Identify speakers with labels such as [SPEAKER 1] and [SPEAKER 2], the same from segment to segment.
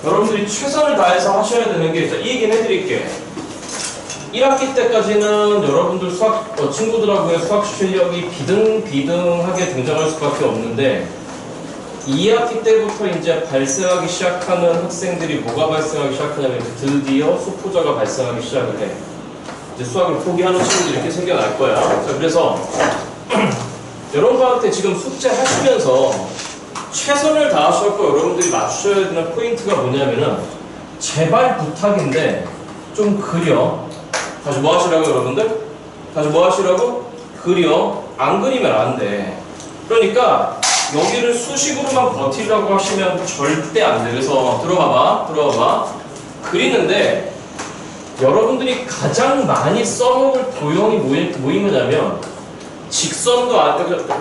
[SPEAKER 1] 여러분들이 최선을 다해서 하셔야 되는 게, 이 얘기는 해드릴게. 1학기 때까지는 여러분들 수학, 친구들하고의 수학 실력이 비등비등하게 등장할 수밖에 없는데, 2학기 때부터 이제 발생하기 시작하는 학생들이 뭐가 발생하기 시작하냐면, 드디어 수포자가 발생하기 시작을 해. 이제 수학을 포기하는 친구들이 이렇게 생겨날 거야. 자, 그래서, 여러분들한테 지금 숙제 하시면서 최선을 다하셨고 여러분들이 맞추셔야 되는 포인트가 뭐냐면은, 제발 부탁인데, 좀 그려. 다시 뭐 하시라고 여러분들? 다시 뭐 하시라고? 그려. 안 그리면 안 돼. 그러니까 여기를 수식으로만 버티려고 하시면 절대 안 돼. 그래서 들어봐봐. 그리는데 여러분들이 가장 많이 써먹을 도형이 뭐인 거냐면, 직선도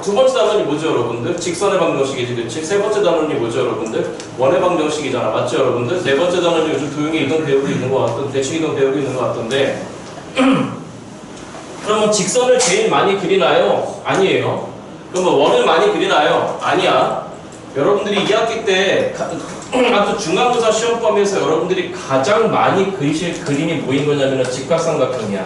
[SPEAKER 1] 두 번째 단원이 뭐죠 여러분들? 직선의 방정식이지, 그치? 세 번째 단원이 뭐죠 여러분들? 원의 방정식이잖아, 맞죠 여러분들? 네 번째 단원이 요즘 도형이 이동 배우고 있는 것 같던데, 대칭 이동 배우고 있는 것 같던데, 그러면 직선을 제일 많이 그리나요? 아니에요. 그러면 원을 많이 그리나요? 아니야. 여러분들이 2학기 때 아주 중간고사 시험범위에서 여러분들이 가장 많이 그리실 그림이 뭐인 거냐면 직각삼각형이야.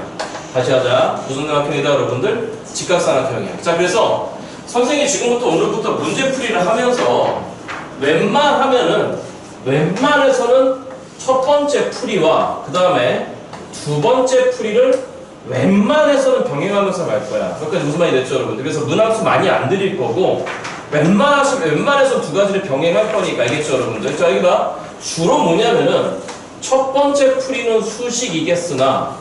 [SPEAKER 1] 다시 하자. 무슨 삼각형이다 여러분들? 직각삼각형이야. 자, 그래서 선생님이 지금부터 오늘부터 문제풀이를 하면서 웬만해서는 첫 번째 풀이와 그 다음에 두 번째 풀이를 웬만해서는 병행하면서 갈 거야. 그러니까 무슨 말이 됐죠 여러분들? 그래서 문항수 많이 안 드릴 거고, 웬만해서 두 가지를 병행할 거니까, 알겠죠 여러분들? 자, 여기 봐. 주로 뭐냐면은 첫 번째 풀이는 수식이겠으나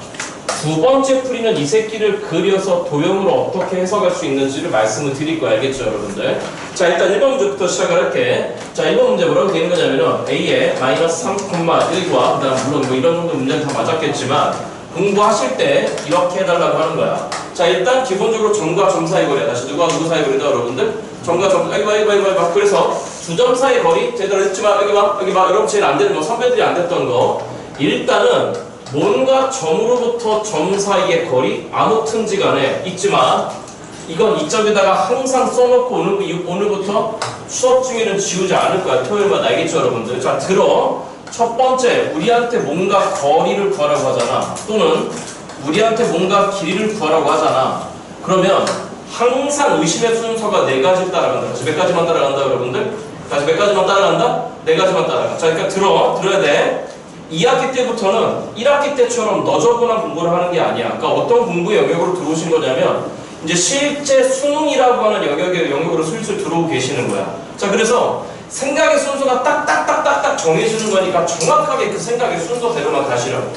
[SPEAKER 1] 두 번째 풀이는 이 새끼를 그려서 도형으로 어떻게 해석할 수 있는지를 말씀을 드릴 거야. 알겠죠 여러분들? 자, 일단 1번 문제부터 시작을 할게. 자, 1번 문제 뭐라고 되어 있는 거냐면은 A에 마이너스 3,1과 그 다음 물론 뭐 이런 정도 문제는 다 맞았겠지만 공부하실 때 이렇게 해달라고 하는 거야. 자, 일단 기본적으로 점과 점 사이 거리야. 다시 누구와 누구 사이 거리다 여러분들? 점과 점, 여기 봐. 그래서 두 점 사이 거리 제대로 했지만 여기 봐. 여러분 제일 안 되는 거, 선배들이 안 됐던 거. 일단은 뭔가 점으로부터 점 사이의 거리, 아무튼지 간에 잊지 마. 이건 이점에다가 항상 써놓고 오늘부터 수업 중에는 지우지 않을 거야. 토요일마다. 알겠죠 여러분들? 자, 들어. 첫 번째, 우리한테 뭔가 거리를 구하라고 하잖아. 또는 우리한테 뭔가 길이를 구하라고 하잖아. 그러면 항상 의심의 순서가 네 가지 따라간다. 다시 몇 가지만 따라간다 여러분들? 다시 몇 가지만 따라간다? 네 가지만 따라간다. 자, 그러니까 들어야 돼. 2학기 때부터는 1학기 때처럼 너저분한 공부를 하는 게 아니야. 그러니까 어떤 공부 영역으로 들어오신 거냐면, 이제 실제 수능이라고 하는 영역으로 슬슬 들어오고 계시는 거야. 자, 그래서 생각의 순서가 딱딱딱딱딱 정해지는 거니까 정확하게 그 생각의 순서대로만 가시라고.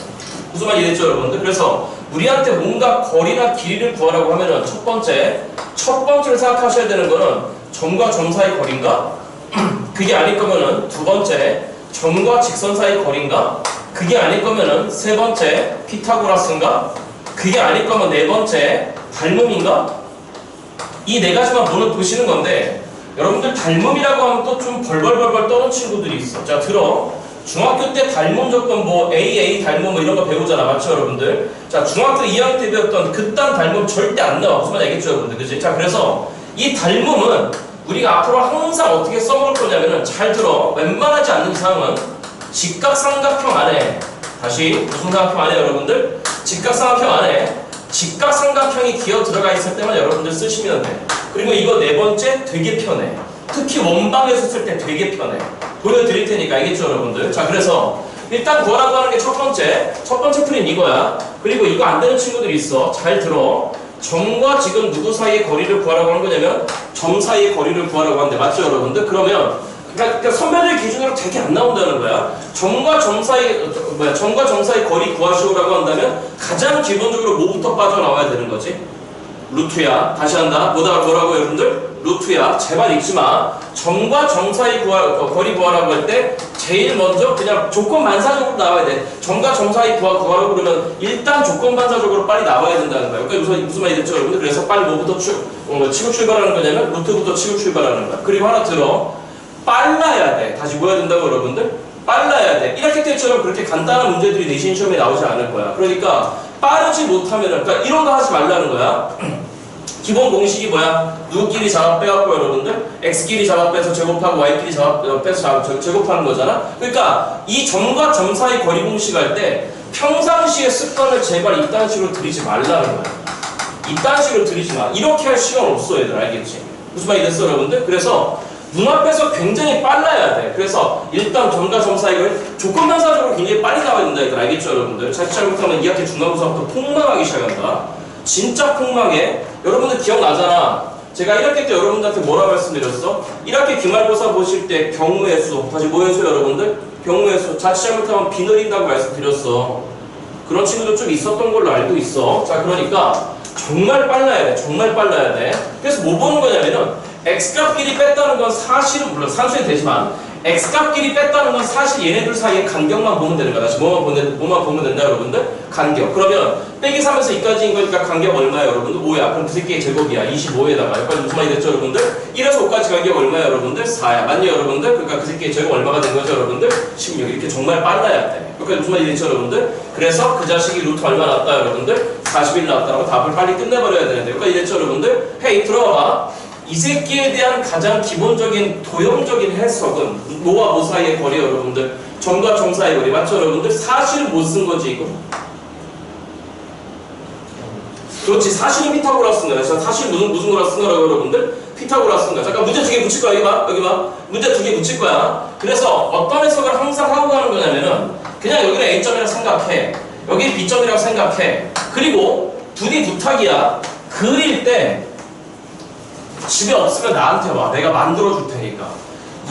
[SPEAKER 1] 무슨 말이 됐죠 여러분들? 그래서 우리한테 뭔가 거리나 길이를 구하라고 하면은 첫 번째를 생각하셔야 되는 거는 점과 점 사이 거리인가? 그게 아닐 거면은 두 번째, 점과 직선 사이 거리인가? 그게 아닐 거면은 세 번째, 피타고라스인가? 그게 아닐 거면 네 번째, 닮음인가? 이 네 가지만 눈을 보시는 건데, 여러분들 닮음이라고 하면 또 좀 벌벌벌벌 떠는 친구들이 있어. 자, 들어. 중학교 때 닮음 조건 뭐 AA 닮음 뭐 이런 거 배우잖아. 맞죠 여러분들? 자, 중학교 2학년 때 배웠던 그딴 닮음 절대 안 나와. 무슨 말인지 알겠죠 여러분들? 그치? 자, 그래서 이 닮음은 우리가 앞으로 항상 어떻게 써먹을 거냐면은, 잘 들어. 웬만하지 않는 이상은 직각삼각형 안에, 다시 무슨 삼각형 안에 여러분들? 직각삼각형 안에 직각삼각형이 기어 들어가 있을 때만 여러분들 쓰시면 돼. 그리고 이거 네 번째 되게 편해. 특히 원방에서 쓸 때 되게 편해. 보여드릴 테니까. 알겠죠 여러분들? 자, 그래서 일단 구하라고 하는 게 첫 번째 풀이는 이거야. 그리고 이거 안 되는 친구들이 있어. 잘 들어. 점과 지금 누구 사이의 거리를 구하라고 하는 거냐면 점 사이의 거리를 구하라고 하는데, 맞죠 여러분들? 그러면 그러니까 선배들 기준으로 되게 안 나온다는 거야. 점과 점 사이 거리 구하시오라고 한다면 가장 기본적으로 뭐부터 빠져나와야 되는 거지? 루트야. 다시 한다. 뭐라고 여러분들? 루트야. 제발 읽지 마. 점과 점 사이 거리 구하라고 할 때 제일 먼저 그냥 조건 반사적으로 나와야 돼. 점과 점 사이 구하라고 그러면 일단 조건 반사적으로 빨리 나와야 된다는 거야. 그러니까 무슨 말이 됐죠 여러분들? 그래서 빨리 뭐부터 치고 출발하는 거냐면 루트부터 치고 출발하는 거야. 그리고 하나 들어. 빨라야 돼. 다시 뭐 해야 된다고 여러분들? 빨라야 돼. 1학기 때처럼 그렇게 간단한 문제들이 내신 시험에 나오지 않을 거야. 그러니까 빠르지 못하면은, 그러니까 이런 거 하지 말라는 거야. 기본 공식이 뭐야? 누구끼리 잡아 빼갖고 여러분들 x끼리 잡아 빼서 제곱하고 y끼리 잡아 빼서 제곱하는 거잖아. 그러니까 이 점과 점 사이 거리 공식 할 때 평상시의 습관을 제발 이딴 식으로 들이지 말라는 거야. 이딴 식으로 들이지 마. 이렇게 할 시간 없어 얘들. 알겠지? 무슨 말이 됐어 여러분들? 그래서 눈앞에서 굉장히 빨라야 돼. 그래서 일단 점과 점 사이를 조건반사적으로 굉장히 빨리 나와야 된다 얘들. 알겠죠 여러분들? 자칫 잘못하면 2학기 중간고사부터 폭망하기 시작한다. 진짜 폭망해. 여러분들 기억나잖아. 제가 1학기 때 여러분들한테 뭐라 말씀드렸어? 1학기 기말고사 보실 때 경우의 수, 다시 뭐의 수 여러분들? 경우의 수. 자칫 잘못하면 비 내린다고 말씀드렸어. 그런 친구도 좀 있었던 걸로 알고 있어. 자, 그러니까 정말 빨라야 돼. 정말 빨라야 돼. 그래서 뭐 보는 거냐면은 x값끼리 뺐다는 건 사실은 물론 산수에 되지만 x값끼리 뺐다는 건 사실 얘네들 사이의 간격만 보면 되는 거야. 다시 뭐만 보면 된다 여러분들? 간격. 그러면 빼기 3에서 2까지인 거니까 간격 얼마야 여러분들? 5야. 그럼 그 새끼의 제곱이야. 25에다가 여기까지 무슨 말이 됐죠 여러분들? 1에서 5까지 간격 얼마야 여러분들? 4야. 맞냐 여러분들? 그러니까 그 새끼의 제곱 얼마가 된 거죠 여러분들? 16. 이렇게 정말 빨라야 돼. 여기까지 무슨 말이 됐죠 여러분들? 그래서 그 자식이 루트 얼마 나왔다 여러분들? 40일 나왔다라고 답을 빨리 끝내버려야 되는데 여기까지 됐죠 여러분들? 헤이 들어와봐. 이 새끼에 대한 가장 기본적인 도형적인 해석은 뭐와 뭐 사이의 거리 여러분들? 점과 점 사이의 거리 맞죠 여러분들? 사실은 못 쓴 거지 이거. 그렇지. 사실은 피타고라스인 거야. 사실 무슨 거라 쓴 거라고 여러분들? 피타고라스인 거야. 잠깐 문제 2개 붙일 거야. 여기 봐. 문제 2개 붙일 거야. 그래서 어떤 해석을 항상 하고 가는 거냐면은 그냥 여기는 A점이라고 생각해. 여기 B점이라고 생각해. 그리고 둘이 부탁이야. 그릴 때 집에 없으면 나한테 와. 내가 만들어 줄 테니까.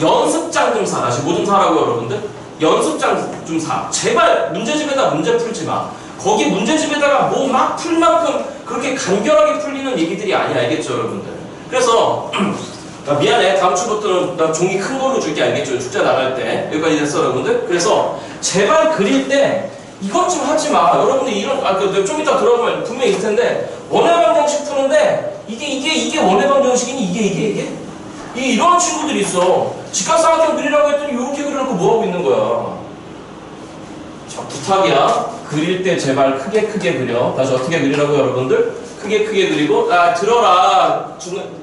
[SPEAKER 1] 연습장 좀 사. 다시 뭐 좀 사라고 여러분들? 연습장 좀 사. 제발 문제집에다 문제 풀지 마. 거기 문제집에다가 뭐 막 풀 만큼 그렇게 간결하게 풀리는 얘기들이 아니야. 알겠죠 여러분들? 그래서 미안해. 다음 주부터는 나 종이 큰 걸로 줄게. 알겠죠? 축제 나갈 때. 여기까지 됐어 여러분들? 그래서 제발 그릴 때 이것 좀 하지 마. 여러분들 이런 좀 이따 들어보면 분명히 있을 텐데 원해방 정식 푸는데 이게 원해방 정식이니 이게 이런 친구들이 있어. 직각삼각형 그리라고 했더니 이렇게 그려놓고 뭐하고 있는 거야. 자, 부탁이야. 그릴 때 제발 크게 그려. 다시 어떻게 그리라고 여러분들? 크게 그리고 들어라.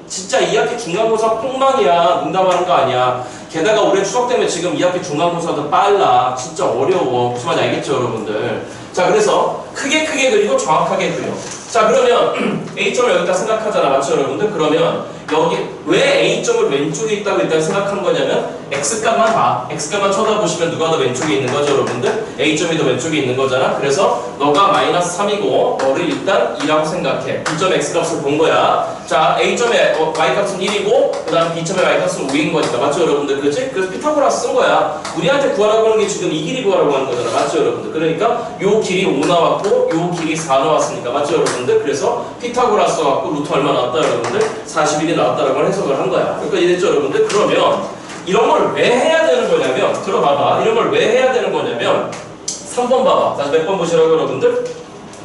[SPEAKER 1] 진짜 2학기 중간고사 폭망이야. 농담하는 거 아니야. 게다가 올해 추석 때문에 지금 2학기 중간고사도 빨라. 진짜 어려워. 무슨 말인지 알겠죠 여러분들? 자, 그래서 크게 그리고 정확하게 그려. 자, 그러면 A점을 여기다 생각하잖아. 맞죠 여러분들? 그러면 여기 왜 A점을 왼쪽에 있다고 일단 생각한 거냐면 X값만 봐. X값만 쳐다보시면 누가 더 왼쪽에 있는 거죠 여러분들? A점이 더 왼쪽에 있는 거잖아. 그래서 너가 마이너스 3이고 너를 일단 2라고 생각해. B점 X값을 본 거야. 자, A점의 Y값은 1이고 그 다음 B점의 Y값은 5인 거니까. 맞죠 여러분들? 그렇지? 그래서 피타고라스 쓴 거야. 우리한테 구하라고 하는 게 지금 이 길이 구하라고 하는 거잖아. 맞죠 여러분들? 그러니까 요 길이 5 나왔고 요 길이 4 나왔으니까. 맞죠 여러분들? 그래서 피타고라스 갖고 루트 얼마 나왔다 여러분들? 41이 나왔다라고 해석을 한 거야. 그러니까 이해됐죠 여러분들? 그러면 이런 걸 왜 해야 되는 거냐면 들어봐봐. 이런 걸 왜 해야 되는 거냐면 3번 봐봐. 다시 몇 번 보시라고 여러분들?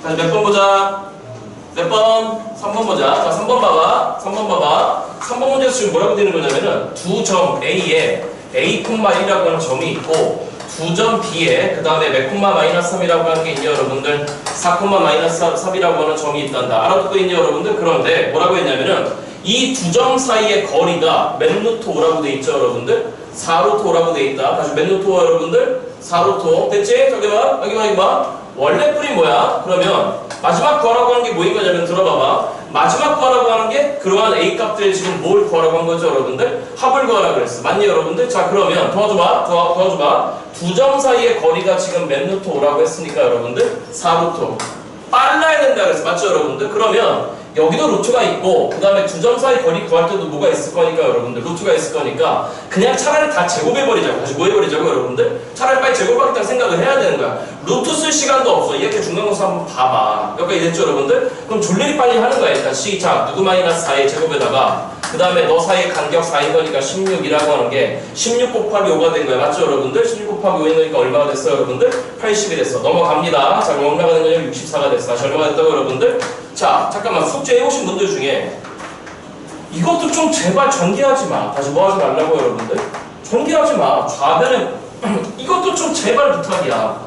[SPEAKER 1] 다시 몇 번 보자. 몇 번? 3번 보자. 자, 3번 봐봐. 3번 문제에서 지금 뭐라고 되는 거냐면은 두 점 A에 A,1이라고 하는 점이 있고 두 점 B에 그 다음에 몇 콤마 마이너스 3이라고 하는 게 있냐 여러분들? 4 콤마 마이너스 3이라고 하는 점이 있단다. 알아듣고 있냐 여러분들? 그런데 뭐라고 했냐면은 이 두 점 사이의 거리가 몇 루트 5라고 돼 있죠 여러분들? 4루트 5라고 돼 있다. 다시 몇 루트 5 여러분들? 4루트 5. 됐지? 저기 봐. 여기 봐. 원래 풀이 뭐야? 그러면 마지막 구하라고 하는 게 뭐인 거냐면 들어봐봐. 마지막 구하라고 하는 게 그러한 A 값들을 지금 뭘 구하라고 한 거죠 여러분들? 합을 구하라고 그랬어. 맞니 여러분들? 자, 그러면 도와줘봐. 두 점 사이의 거리가 지금 몇 루트 5라고 했으니까 여러분들? 4루트 5. 빨라야 된다 그랬어. 맞죠 여러분들? 그러면 여기도 루트가 있고 그 다음에 두 점 사이 거리 구할 때도 뭐가 있을 거니까 여러분들? 루트가 있을 거니까 그냥 차라리 다 제곱해버리자고. 다시 뭐 해버리자고 여러분들? 차라리 빨리 제곱하겠다는 생각을 해야 되는 거야. 루트 쓸 시간도 없어. 이렇게 중간고사 한번 봐봐. 여기까지 됐죠 여러분들? 그럼 졸리리 빨리 하는 거야. 일단 시작. 누구 마이너스 4의 제곱에다가 그 다음에 너 사이의 간격 4인 거니까 16이라고 하는 게 16 곱하기 5가 된 거야. 맞죠 여러분들? 16 곱하기 5인 거니까 얼마가 됐어 여러분들? 80이 됐어. 넘어갑니다. 자, 그럼 얼마가 된 거냐면 64가 됐어. 다시 얼마가 됐다고 여러분들? 자, 잠깐만. 숙제 해오신 분들 중에 이것도 좀 제발 전개하지 마. 다시 뭐 하지 말라고 여러분들? 전개하지 마. 좌변에 이것도 좀 제발 부탁이야.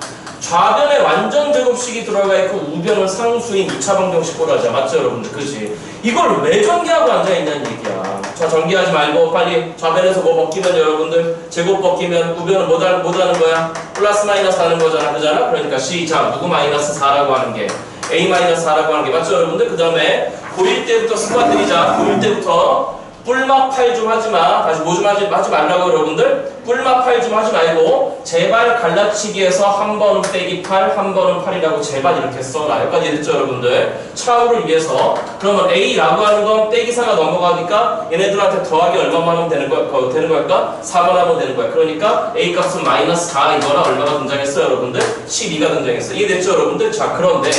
[SPEAKER 1] 좌변에 완전 제곱식이 들어가 있고 우변은 상수인 2차 방정식으로 하자. 맞죠 여러분들? 그치? 이걸 왜 전개하고 앉아있냐는 얘기야. 자, 전개하지 말고 빨리 좌변에서 뭐 벗기면 여러분들 제곱 벗기면 우변은 뭐 하는 거야? 플러스 마이너스 하는 거잖아. 그잖아? 그러니까 시작 누구 마이너스 4라고 하는 게 A 마이너스 4라고 하는 게 맞죠 여러분들? 그 다음에 고1 때부터 습관 들이자. 고1 때부터 뿔막팔 좀 하지마. 다시 뭐 좀 하지 말라고 여러분들. 뿔막팔 좀 하지 말고 제발 갈라치기에서 한 번은 빼기 8, 한 번은 8이라고 제발 이렇게 써라. 여기까지 됐죠 여러분들. 차후를 위해서. 그러면 A라고 하는 건 빼기 4가 넘어가니까 얘네들한테 더하기 얼마만 하면 되는 걸까? 4번 하면 되는 거야. 그러니까 A 값은 마이너스 4 이거랑 얼마가 등장했어요 여러분들? 12가 등장했어요. 이해됐죠 여러분들? 자, 그런데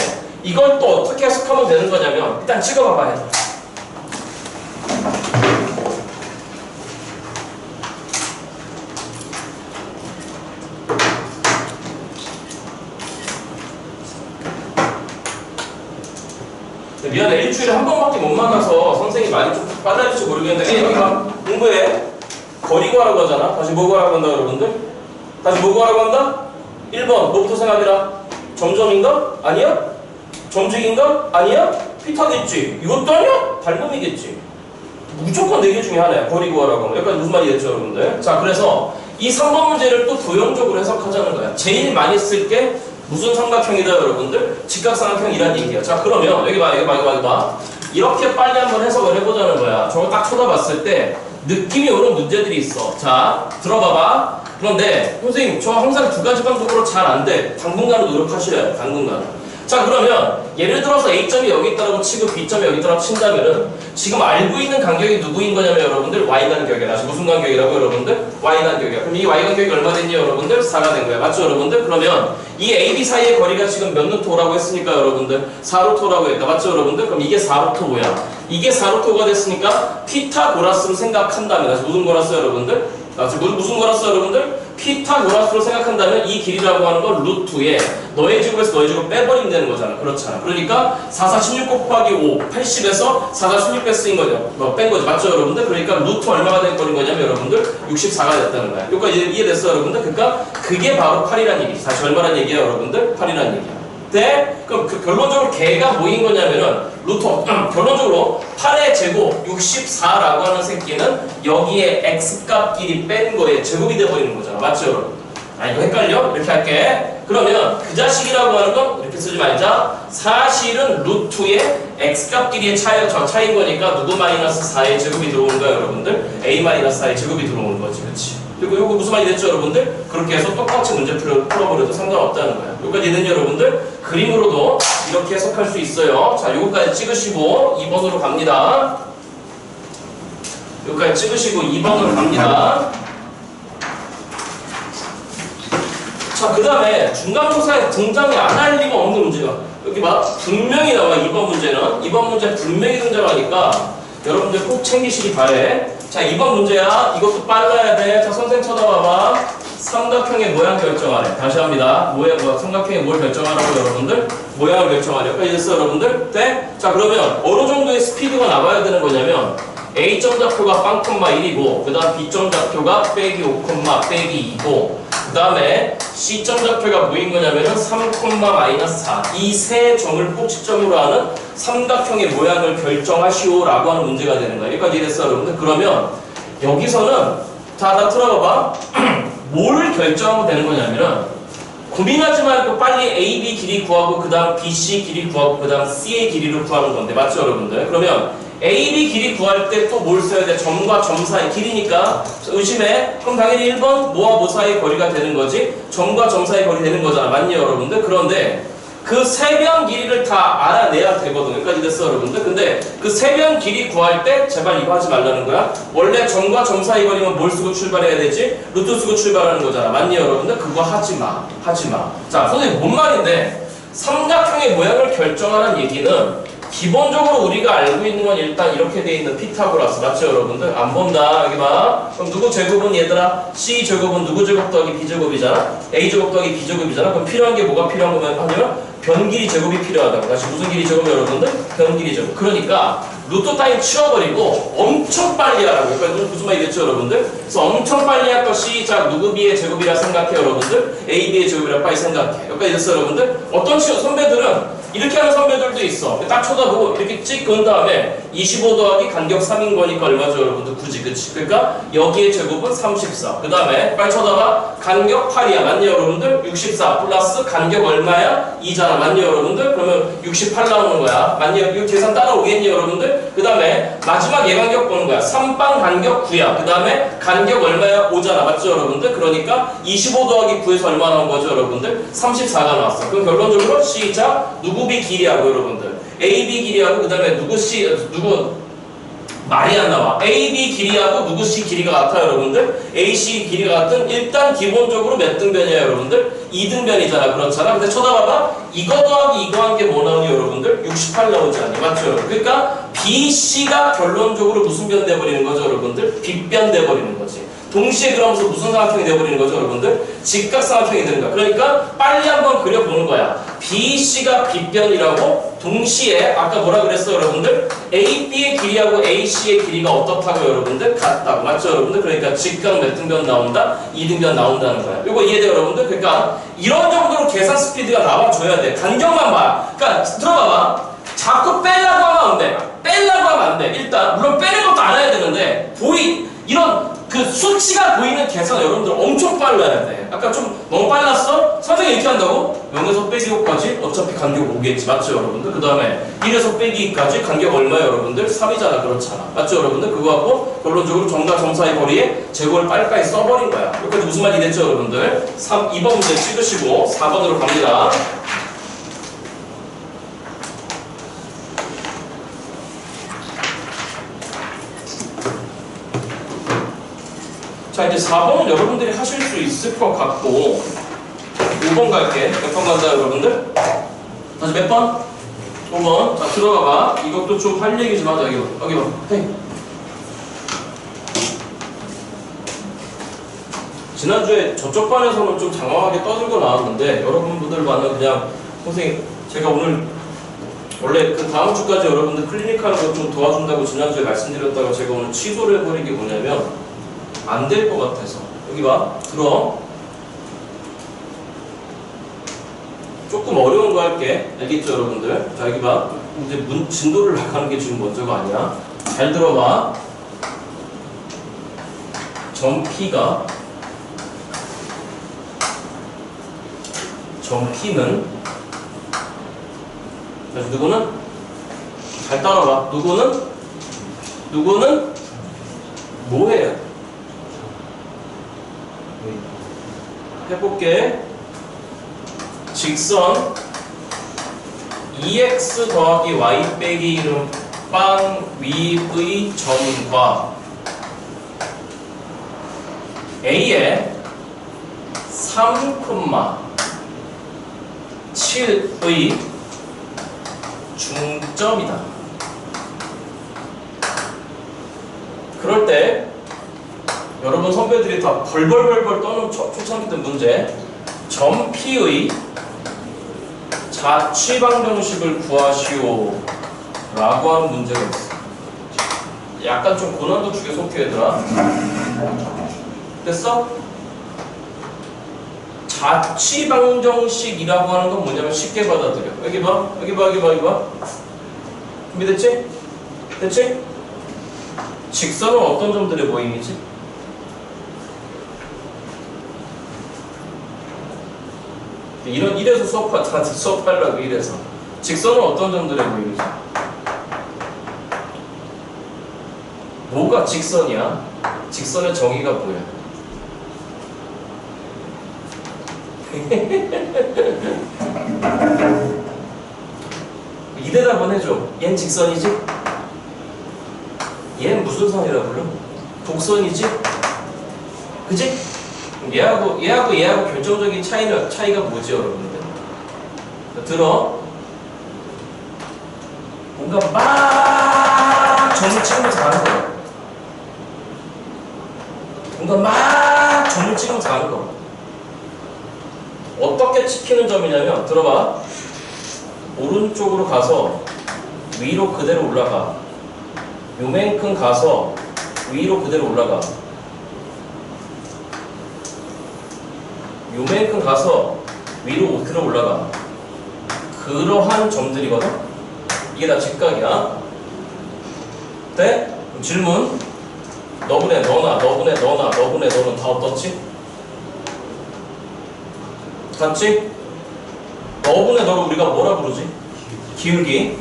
[SPEAKER 1] 이걸 또 어떻게 해석하면 되는 거냐면 일단 찍어봐봐야 돼. 미안해, 일주일에 한 번밖에 못 만나서 선생님이 많이 좀 빨라질지 모르겠는데 여기가 공부해. 거리 구하라고 하잖아. 다시 뭐 구하라고 한다 여러분들? 다시 뭐 구하라고 한다? 1번 뭐부터 생각해라? 점점인가? 아니야? 점직인가? 아니야? 피타겠지. 이것도 아니야? 닮음이겠지. 무조건 4개 중에 하나야. 거리 구하라고 하면. 여기까지 무슨 말이 됐죠 여러분들? 자, 그래서 이 3번 문제를 또 도형적으로 해석하자는 거야. 제일 많이 쓸 게 무슨 삼각형이다 여러분들? 직각삼각형이란 얘기야. 자, 그러면 여기 봐. 이렇게 빨리 한번 해석을 해보자는 거야. 저거 딱 쳐다봤을 때 느낌이 오는 문제들이 있어. 자, 들어봐봐. 그런데 선생님 저 항상 두 가지 방법으로 잘 안 돼. 당분간은 노력하셔야 해. 당분간. 자, 그러면 예를 들어서 A점이 여기 있다고 치고 B점이 여기 있다고 친다면은 지금 알고 있는 간격이 누구인 거냐면 여러분들 Y 간격이야. 다시 무슨 간격이라고 여러분들? Y 간격이야. 그럼 이 Y 간격이 얼마 됐니 여러분들? 4가 된 거야. 맞죠 여러분들? 그러면 이 A, B 사이의 거리가 지금 몇 루트 5라고 했으니까 여러분들 4루트 5라고 했다. 맞죠 여러분들? 그럼 이게 4루트 5야. 이게 4루트 5가 됐으니까 피타고라스로 생각한다면 다시 무슨 거라스 여러분들? 다시 무슨 거라스 여러분들? 피타고라스로 생각한다면 이 길이라고 하는 건 루트에 너의 제곱에서 너의 제곱 빼버리면 되는 거잖아. 그렇잖아. 그러니까 4, 4, 16 곱하기 5, 80에서 4, 4, 16 뺀 거죠. 뺀 거죠. 맞죠 여러분들? 그러니까 루트 얼마가 된 거냐면 여러분들 64가 됐다는 거야. 여기까지 이해됐어 여러분들? 그러니까 그게 바로 8이란 얘기지. 다시 얼마란 얘기야 여러분들? 8이란 얘기야. 네? 그럼 결론적으로 걔가 뭐인 거냐면은 결론적으로 8의 제곱 64라고 하는 새끼는 여기에 x값끼리 뺀 거에 제곱이 돼버리는 거잖아. 맞죠 여러분? 아, 이거 헷갈려? 이렇게 할게. 그러면 그 자식이라고 하는 건 이렇게 쓰지 말자. 사실은 루트의 x값끼리의 차이인 거니까 누구 마이너스 4의 제곱이 들어오는 거야 여러분들? a 마이너스 4의 제곱이 들어오는 거지. 그치? 그리고 이거 무슨 말이 됐죠 여러분들? 그렇게 해서 똑같이 문제 풀어버려도 상관없다는 거야. 여기까지는 여러분들 그림으로도 이렇게 해석할 수 있어요. 자, 요거까지 찍으시고 2번으로 갑니다. 여기까지 찍으시고 2번으로 갑니다. 자, 그 다음에 중간고사에 등장이 안 할 리가 없는 문제가 여기 봐. 분명히 나와. 2번 문제는. 2번 문제 분명히 등장하니까 여러분들 꼭 챙기시기 바래. 자, 2번 문제야. 이것도 빨라야 돼. 자, 선생님 쳐다봐봐. 삼각형의 모양 결정하래. 다시 합니다. 삼각형의 뭘 결정하라고 여러분들? 모양을 결정하래. 여기까지 됐어 여러분들? 네? 자, 그러면 어느 정도의 스피드가 나와야 되는 거냐면 A점 좌표가 빵 콤마 1이고 그 다음 B점 좌표가 빼기 5 콤마 빼기 2고 그 다음에 C점 좌표가 뭐인 거냐면은 3 콤마 마이너스 4 이 세 점을 꼭지점으로 하는 삼각형의 모양을 결정하시오 라고 하는 문제가 되는 거야. 여기까지 됐어 여러분들? 그러면 여기서는 다 들어봐봐. 뭘 결정하면 되는 거냐면은 고민하지 말고 빨리 A, B 길이 구하고 그 다음 B, C 길이 구하고 그 다음 C의 길이를 구하는 건데 맞죠 여러분들? 그러면 A, B 길이 구할 때 또 뭘 써야 돼? 점과 점 사이 길이니까 의심해. 그럼 당연히 1번 뭐와 뭐 사이 거리가 되는 거지? 점과 점 사이 거리 되는 거잖아. 맞니 여러분들? 그런데 그 세 변 길이를 다 알아내야 되거든. 여기까지 됐어 여러분들? 근데 그 세 변 길이 구할 때 제발 이거 하지 말라는 거야. 원래 점과 점 사이 거리면 뭘 쓰고 출발해야 되지? 루트 쓰고 출발하는 거잖아. 맞니 여러분들? 그거 하지 마. 하지 마. 자, 선생님 뭔 말인데 삼각형의 모양을 결정하는 얘기는 기본적으로 우리가 알고 있는 건 일단 이렇게 돼 있는 피타고라스. 맞죠 여러분들? 안 본다. 여기 봐. 그럼 누구 제곱은 얘들아? C 제곱은 누구 제곱 더하기 B 제곱이잖아? A 제곱 더하기 B 제곱이잖아? 그럼 필요한 게 뭐가 필요한 거면 하냐면 변 길이 제곱이 필요하다고. 다시 무슨 길이 제곱 여러분들? 변 길이 제곱. 그러니까 루트 타임 치워버리고 엄청 빨리 하라고. 그러니까 무슨 말이겠죠, 여러분들? 그래서 엄청 빨리 할 것이 자 누구 b의 제곱이라 생각해, 여러분들. a b의 제곱이라 빨리 생각해. 여기까지 됐어, 여러분들? 어떤 선배들은 이렇게 하는 선배들도 있어. 딱 쳐다보고 이렇게 찍 그은 다음에 25 더하기 간격 3인 거니까 얼마죠, 여러분들? 굳이, 그치? 그러니까 여기의 제곱은 34. 그 다음에 빨리 쳐다봐. 간격 8이야. 맞니, 여러분들? 64 플러스 간격 얼마야? 2잖아. 맞니, 여러분들? 그러면 68 나오는 거야. 맞니? 이거 계산 따라오겠니, 여러분들? 그 다음에 마지막 예간격 보는 거야. 3빵 간격 9야. 그 다음에 간격 얼마야? 5잖아. 맞죠, 여러분들? 그러니까 25 더하기 9에서 얼마 나온 거죠, 여러분들? 34가 나왔어. 그럼 결론적으로 시작. 누구 B 길이하고, 여러분들? AB 길이하고, 그 다음에 누구 말이 안 나와. AB 길이하고 누구 C 길이가 같아요, 여러분들? AC 길이가 같은 일단 기본적으로 몇 등변이에요, 여러분들? 2등변이잖아. 그렇잖아. 근데 쳐다봐봐. 이거 더하기 이거 한 게 뭐 나오니, 여러분들? 68 나오지 않니? 맞죠, 여러분? 그러니까 BC가 결론적으로 무슨 변 돼버리는 거죠, 여러분들? 빗변 돼버리는 거지. 동시에 그러면서 무슨 삼각형이 돼버리는 거죠, 여러분들? 직각삼각형이 되는 거야. 그러니까 빨리 한번 그려보는 거야. BC가 빗변이라고 동시에 아까 뭐라 그랬어, 여러분들? AB의 길이하고 AC의 길이가 어떻다고, 여러분들? 같다고. 맞죠, 여러분들? 그러니까 직각 몇 등변 나온다? 2등변 나온다는 거야. 이거 이해돼요, 여러분들? 그러니까 이런 정도로 계산 스피드가 나와줘야 돼. 간격만 봐. 그러니까 들어봐봐. 자꾸 빼려고 하면 안 돼. 빼려고 하면 안 돼. 일단 물론 빼는 것도 알아야 되는데 이런 그 수치가 보이는 계산 여러분들 엄청 빨라야 돼. 아까 좀 너무 빨랐어? 선생님이 이렇게 한다고? 0에서 빼기 5까지 어차피 간격 5겠지. 맞죠, 여러분들? 그 다음에 1에서 빼기 2까지 간격 얼마야, 여러분들? 3이잖아. 그렇잖아. 맞죠, 여러분들? 그거 갖고 결론적으로 정과 정사의 거리에 제곱을 빨리빨리 써버린 거야. 여기까지 무슨 말이 됐죠, 여러분들? 2번 문제 찍으시고 4번으로 갑니다. 자, 이제 4번은 여러분들이 하실 수 있을 것 같고 5번 갈게. 몇 번 간다, 여러분들? 다시 몇 번? 5번. 자, 들어가봐. 이것도 좀 할 얘기지만 여기 봐. 헤이. 지난주에 저쪽 반에서는 좀 장황하게 떠들고 나왔는데 여러분들 반은 그냥 선생님 제가 오늘 원래 그 다음 주까지 여러분들 클리닉 하는 거 좀 도와준다고 지난주에 말씀드렸다가 제가 오늘 취소를 해버린 게 뭐냐면 안 될 것 같아서. 여기 봐. 들어. 조금 어려운 거 할게. 알겠죠, 여러분들? 자, 여기 봐. 이제 진도를 나가는 게 지금 먼저가 아니야. 잘 들어봐. 점 P는 누구는? 잘 따라봐. 누구는 뭐예요? 해볼게. 직선 EX 더하기 Y 빼기 1은 빵 위의 점과 A의 3,7의 중점이다. 그럴 때 여러분 선배들이 다 벌벌벌벌 떠는 초창기 때 문제 점 P의 자취방정식을 구하시오 라고 하는 문제가 있어. 약간 좀 고난도 축에 속해, 얘들아. 됐어? 자취방정식이라고 하는 건 뭐냐면 쉽게 받아들여. 여기 봐. 준비됐지? 됐지? 직선은 어떤 점들의 모임이지? 이래서 수업하려고 이래서. 직선은 어떤 점들의 모임이지? 뭐가 직선이야? 직선의 정의가 뭐야? 이 대답은 해줘. 얜 직선이지? 얜 무슨 선이라 불러? 곡선이지? 그지? 얘하고 결정적인 차이가 뭐지, 여러분들? 들어. 뭔가 막 점을 찍으면서 가는 거야. 어떻게 찍히는 점이냐면, 들어봐. 오른쪽으로 가서 위로 그대로 올라가. 요만큼 가서 위로 그대로 올라가. 요만큼 가서 위로 그대로 올라가. 그러한 점들이거든? 이게 다 직각이야. 네? 그럼 질문. 너분의 너나 너분의 너나 너분의 너는 다 어떻지? 같지? 너분의 너를 우리가 뭐라 부르지? 기울기.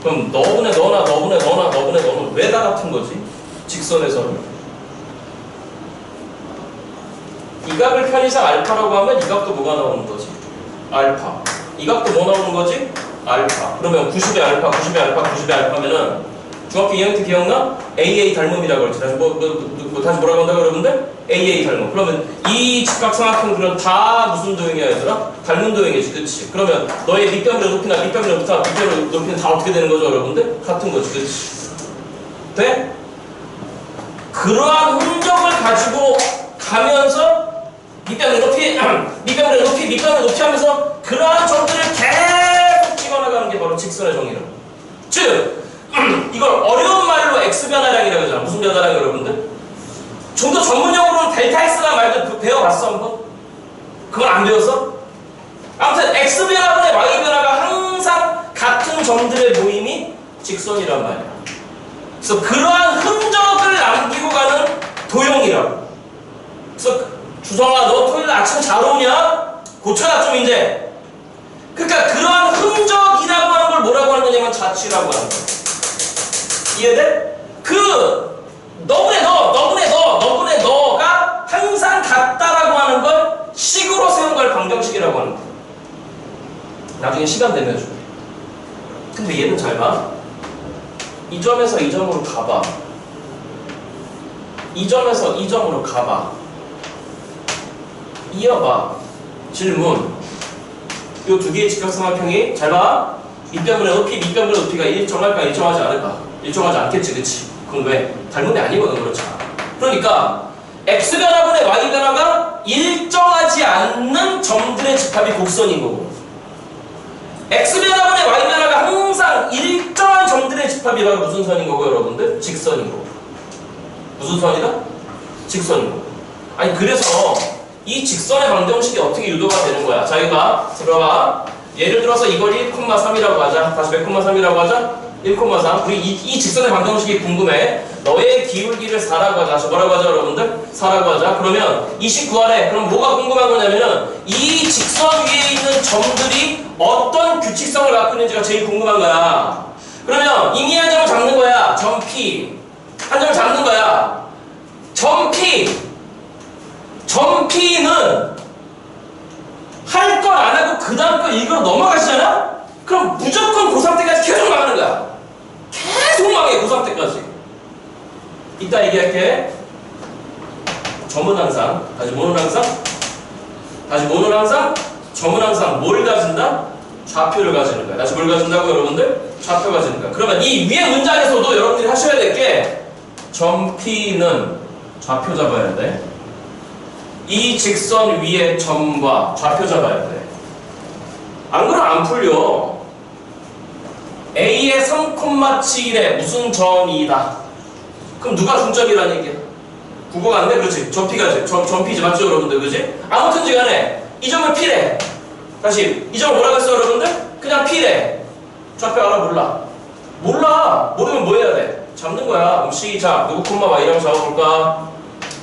[SPEAKER 1] 그럼 너분의 너나 너분의 너나 너분의 너는 왜 다 같은 거지? 직선에서는 이 값을 편의상 알파라고 하면 이 값도 뭐가 나오는 거지? 알파. 이 값도 뭐 나오는 거지? 알파. 그러면 90의 알파, 90의 알파, 90의 알파면은 중학교 2학년 때 기억나? AA 닮음이라고 그랬지. 다시 다시 뭐라고 한다고 여러분들? AA 닮음. 그러면 이 직각삼각형들은 다 무슨 도형이야 얘들아? 닮은 도형이지, 그치? 그러면 너의 밑변의 높이나 밑변의 높이는 다 어떻게 되는 거죠 여러분들? 같은 거지, 그치? 돼? 그러한 흔적을 가지고 가면서 밑변의 높이, 밑변의 높이, 밑변의 높이 하면서 그러한 점들을 계속 찍어나가는 게 바로 직선의 정의라고. 즉 이걸 어려운 말로 X변화량이라고 하잖아. 무슨 변화량 여러분들? 좀 더 전문용어로는 델타 X라는 말도 배워봤어 한번? 그걸 안 배웠어? 아무튼 X변화분의 Y변화가 항상 같은 점들의 모임이 직선이란 말이야. 그래서 그러한 흔적을 남기고 가는 도형이라고. 그래서 주성아 너 토요일 아침 잘 오냐? 고쳐라 좀 이제. 그러니까 그러한 흔적이라고 하는 걸 뭐라고 하는 거냐면 자취라고 하는 거야. 이해돼? 그 너분의 너, 너분의 너, 너분의 너가 항상 같다라고 하는 걸 식으로 세운 걸 방정식이라고 하는 거야. 나중에 시간 되면 줄게. 근데 얘는 잘 봐. 이 점에서 이 점으로 가봐. 이 점에서 이 점으로 가봐. 이어봐. 질문. 이 두 개의 직각삼각형이 잘 봐. 밑변분의 높이, 밑변분의 높이가 일정할까 일정하지 않을까? 일정하지 않겠지, 그치? 그건 왜? 닮음이 아니거든, 그렇잖아. 그러니까 X변화분의 Y변화가 일정하지 않는 점들의 집합이 곡선인 거고, X변화분의 Y변화가 항상 일정한 점들의 집합이 바로 무슨 선인 거고 여러분들? 직선인 거고. 무슨 선이다? 직선인 거고. 아니 그래서 이 직선의 방정식이 어떻게 유도가 되는 거야? 자 이거 봐. 들어봐. 예를 들어서 이걸 1,3이라고 하자. 다시 몇 3이라고 하자? 1,3. 우리 이 직선의 방정식이 궁금해. 너의 기울기를 4라고 하자. 다시 뭐라고 하자 여러분들? 4라고 하자. 그러면 29아래 그럼 뭐가 궁금한 거냐면은 이 직선 위에 있는 점들이 어떤 규칙성을 갖고 있는지가 제일 궁금한 거야. 그러면 이미 한 점을 잡는 거야. 점 P. 한 점을 잡는 거야. 점 P. 점 P는 할 걸 안 하고 그 다음 걸 이거로 넘어가시잖아? 그럼 무조건 고3 때까지 계속 망하는 거야. 계속 망해, 고3 때까지. 이따 얘기할게. 점은 항상, 다시 뭐는 항상? 다시 뭐는 항상? 점은 항상 뭘 가진다? 좌표를 가지는 거야. 다시 뭘 가진다고 여러분들? 좌표 가지는 거야. 그러면 이 위에 문장에서도 여러분들이 하셔야 될 게 점 P는 좌표 잡아야 돼. 이 직선 위에 점과 좌표 잡아야 돼. 안 그러면 안 풀려. A의 3,7에 무슨 점이다. 그럼 누가 중점이라는 얘기야? 국어가 안 돼? 그렇지. 점 P가 점 P지 맞죠 여러분들? 그지? 아무튼지 간에 이 점을 P래. 다시 이 점을 뭐라고 했어 여러분들? 그냥 P래. 좌표 알아? 몰라. 몰라. 모르면 뭐 해야 돼? 잡는 거야. 그럼 시작. 누구 콤마 Y라고 잡아볼까?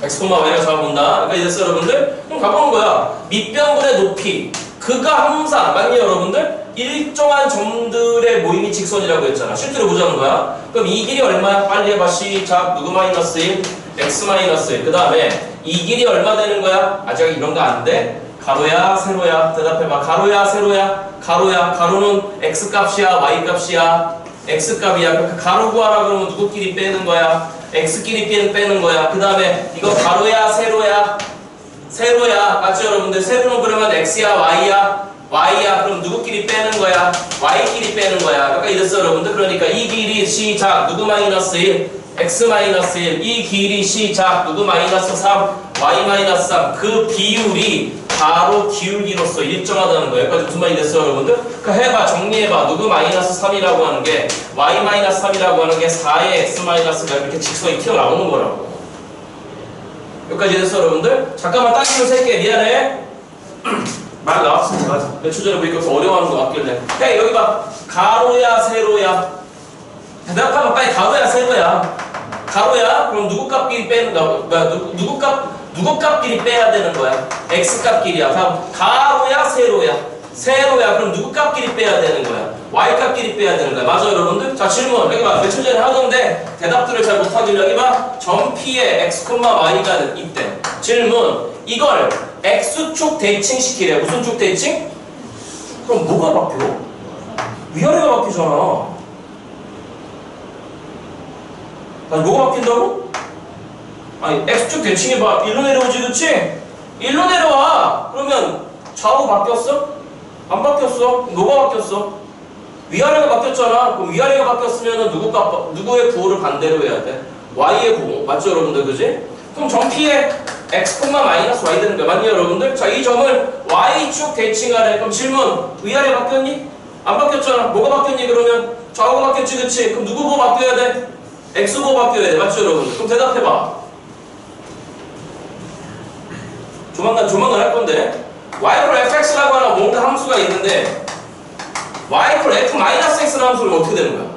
[SPEAKER 1] X 콤마 Y라고 잡아본다. 그러니까 이랬어 여러분들? 그럼 가보는 거야. 밑변분의 높이. 그가 항상 맞니 여러분들? 일정한 점들의 모임이 직선이라고 했잖아. 실제로 보자는 거야. 그럼 이 길이 얼마야? 빨리 해봐. 시작. 누구 마이너스 1? X 마이너스 1. 그 다음에 이 길이 얼마 되는 거야? 아직 이런 거 안 돼? 가로야 세로야? 대답해봐. 가로야 세로야? 가로야. 가로는 X 값이야 Y 값이야? X 값이야. 그러니까 가로 구하라 그러면 누구끼리 빼는 거야? X끼리 빼는 거야. 그 다음에 이거 가로야 세로야? 세로야. 맞죠 여러분들? 세로는 그러면 X야 Y야? Y야. 그럼 누구끼리 빼는 거야? Y끼리 빼는 거야. 그러니까 이랬어 여러분들. 그러니까 이 길이 시작 누구 마이너스 1? X 마이너스 1. 이 길이 시작 누구 마이너스 3? Y 마이너스 3. 그 비율이 가로 기울기로서 일정하다는 거. 여기까지 무슨 말이 됐어요, 여러분들? 그러니까 해봐, 정리해봐. 누구 마이너스 3이라고 하는 게 y 마이너스 3이라고 하는 게 4의 x 마이너스가 이렇게 직선이 튀어나오는 거라고. 여기까지 됐어, 여러분들? 잠깐만 따지면 셀게. 미안해. 말 나왔어. 맞아. 며칠 전에 보니까 어려워하는 거 같길래. 야, 여기 봐. 가로야, 세로야. 대답하면 빨리 가로야, 세로야. 가로야? 그럼 누구 값끼리 빼는 거야? 누구 값끼리 빼야 되는 거야? x 값끼리야. 다음 가로야, 세로야. 세로야. 그럼 누구 값끼리 빼야 되는 거야? y 값끼리 빼야 되는 거야. 맞아, 여러분들? 자, 질문. 여기 봐. 며칠 전에 하던데 대답들을 잘 못하길래 여기 봐. 점 P에 x, y가 있대. 질문. 이걸 x축 대칭시키래. 무슨 축 대칭? 그럼 뭐가 바뀌어? 위아래가 바뀌잖아. 아니, 뭐가 바뀐다고? 아니, x축 대칭해봐. 일로 내려오지, 그치? 일로 내려와. 그러면 좌우 바뀌었어? 안 바뀌었어? 뭐가 바뀌었어? 위아래가 바뀌었잖아. 그럼 위아래가 바뀌었으면 누구의 부호를 반대로 해야 돼? y의 부호. 맞죠, 여러분들? 그지? 그럼 점 P에 x, y 되는 거야. 맞니, 여러분들? 자, 이 점을 y축 대칭하래. 그럼 질문. 위아래 바뀌었니? 안 바뀌었잖아. 뭐가 바뀌었니, 그러면? 좌우가 바뀌었지, 그치? 그럼 누구 부호 바뀌어야 돼? x부호 바뀌어야 돼. 맞죠, 여러분들? 그럼 대답해봐. 조만간 할 건데. y fx라고 하는 뭔가 함수가 있는데 y f-x라는 함수는 어떻게 되는 거야?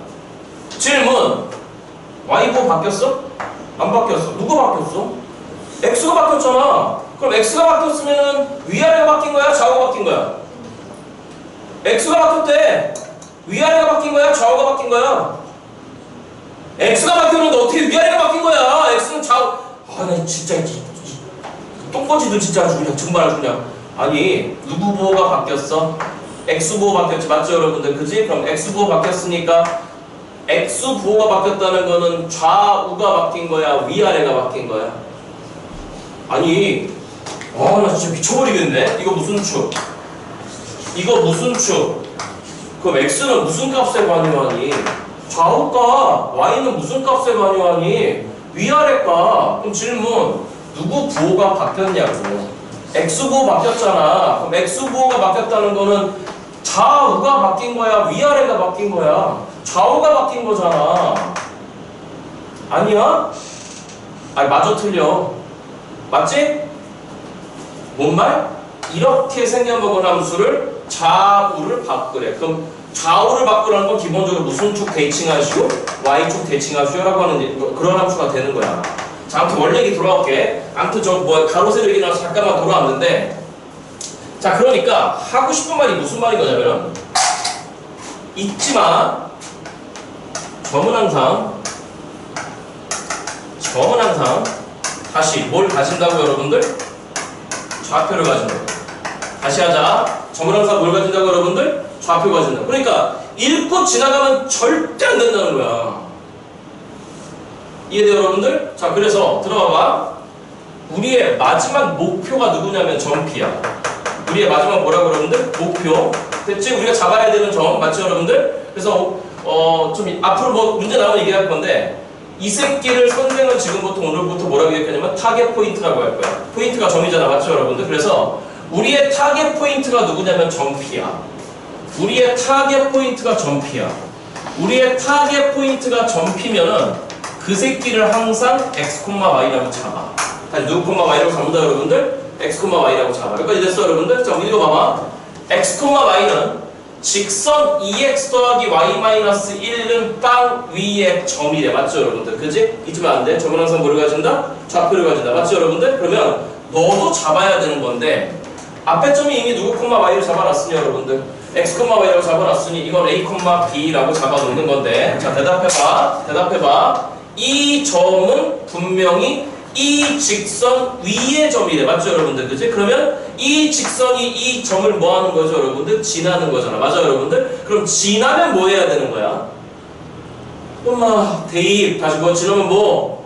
[SPEAKER 1] 질문. y부호 바뀌었어? 안 바뀌었어. 누가 바뀌었어? x가 바뀌었잖아. 그럼 x가 바뀌었으면 위아래가 바뀐 거야? 좌우가 바뀐 거야? x가 바뀌었대. 위아래가 바뀐 거야? 좌우가 바뀐 거야? x가 바뀌었는데 어떻게 위아래가 바뀐 거야? x는 좌우. 아, 나 진짜 똥거지도 진짜 아주 그냥 정말 아주 그냥. 아니, 누구 부호가 바뀌었어? x 부호 바뀌었지. 맞죠, 여러분들? 그지? 그럼 x 부호 바뀌었으니까 x 부호가 바뀌었다는 거는 좌우가 바뀐 거야? 위아래가 바뀐 거야? 아니, 나 진짜 미쳐버리겠네. 이거 무슨 축? 이거 무슨 축? 그럼 x는 무슨 값에 관여하니? 좌우가 y는 무슨 값에 관여하니? 위아래가. 그럼 질문. 누구 부호가 바뀌었냐고. x부호 바뀌었잖아. 그럼 x부호가 바뀌었다는 거는 좌우가 바뀐 거야? 위아래가 바뀐 거야? 좌우가 바뀐 거잖아. 아니야? 아니, 마저 틀려. 맞지? 뭔 말? 이렇게 생겨먹은 함수를 좌우를 바꾸래. 그럼 좌우를 바꾸라는 건 기본적으로 무슨 축 대칭하시오? y축 대칭하시오라고 하는 그런 함수가 되는 거야. 자, 아무튼 원래 얘기 돌아올게. 아무튼 가로 세로 얘기 나와서 잠깐만 돌아왔는데, 자, 그러니까 하고 싶은 말이 무슨 말인 거냐면, 잊지마. 점은 항상 다시 뭘 가진다고, 여러분들? 좌표를 가진다고. 다시 하자. 점은 항상 뭘 가진다고, 여러분들? 좌표 가진다고. 그러니까 읽고 지나가면 절대 안 된다는 거야. 이해돼요, 여러분들? 자, 그래서 들어봐봐. 우리의 마지막 목표가 누구냐면 점 P야. 우리의 마지막 뭐라고, 여러분들? 목표. 됐지? 우리가 잡아야 되는 점. 맞죠, 여러분들? 그래서 좀 앞으로 뭐 문제 나오면 얘기할 건데, 이 새끼를 선생은 지금부터 오늘부터 뭐라고 얘기하냐면 타겟 포인트라고 할 거야. 포인트가 점이잖아. 맞죠, 여러분들? 그래서 우리의 타겟 포인트가 누구냐면 점 P야. 우리의 타겟 포인트가 점 P야. 우리의 타겟 포인트가 점 P면은 그 새끼를 항상 x, y라고 잡아. 다시 누구, y라고 잡는다, 여러분들? x, y라고 잡아. 여기까지 됐어, 여러분들? 자, 우리 이거 봐봐. x, y는 직선 2x 더하기 y-1은 빵 위에 점이래. 맞죠, 여러분들? 그지? 잊으면 안 돼. 점은 항상 뭐를 가진다? 좌표를 가진다. 맞죠, 여러분들? 그러면 너도 잡아야 되는 건데, 앞에 점이 이미 누구, y를 잡아놨으니, 여러분들? x, y라고 잡아놨으니 이건 a, b라고 잡아놓는 건데, 자, 대답해봐. 이 점은 분명히 이 직선 위의 점이래. 맞죠, 여러분들? 그치? 그러면 이 직선이 이 점을 뭐 하는 거죠, 여러분들? 지나는 거잖아. 맞아, 여러분들? 그럼 지나면 뭐 해야 되는 거야? 엄마, 대입. 다시 뭐 지나면 뭐?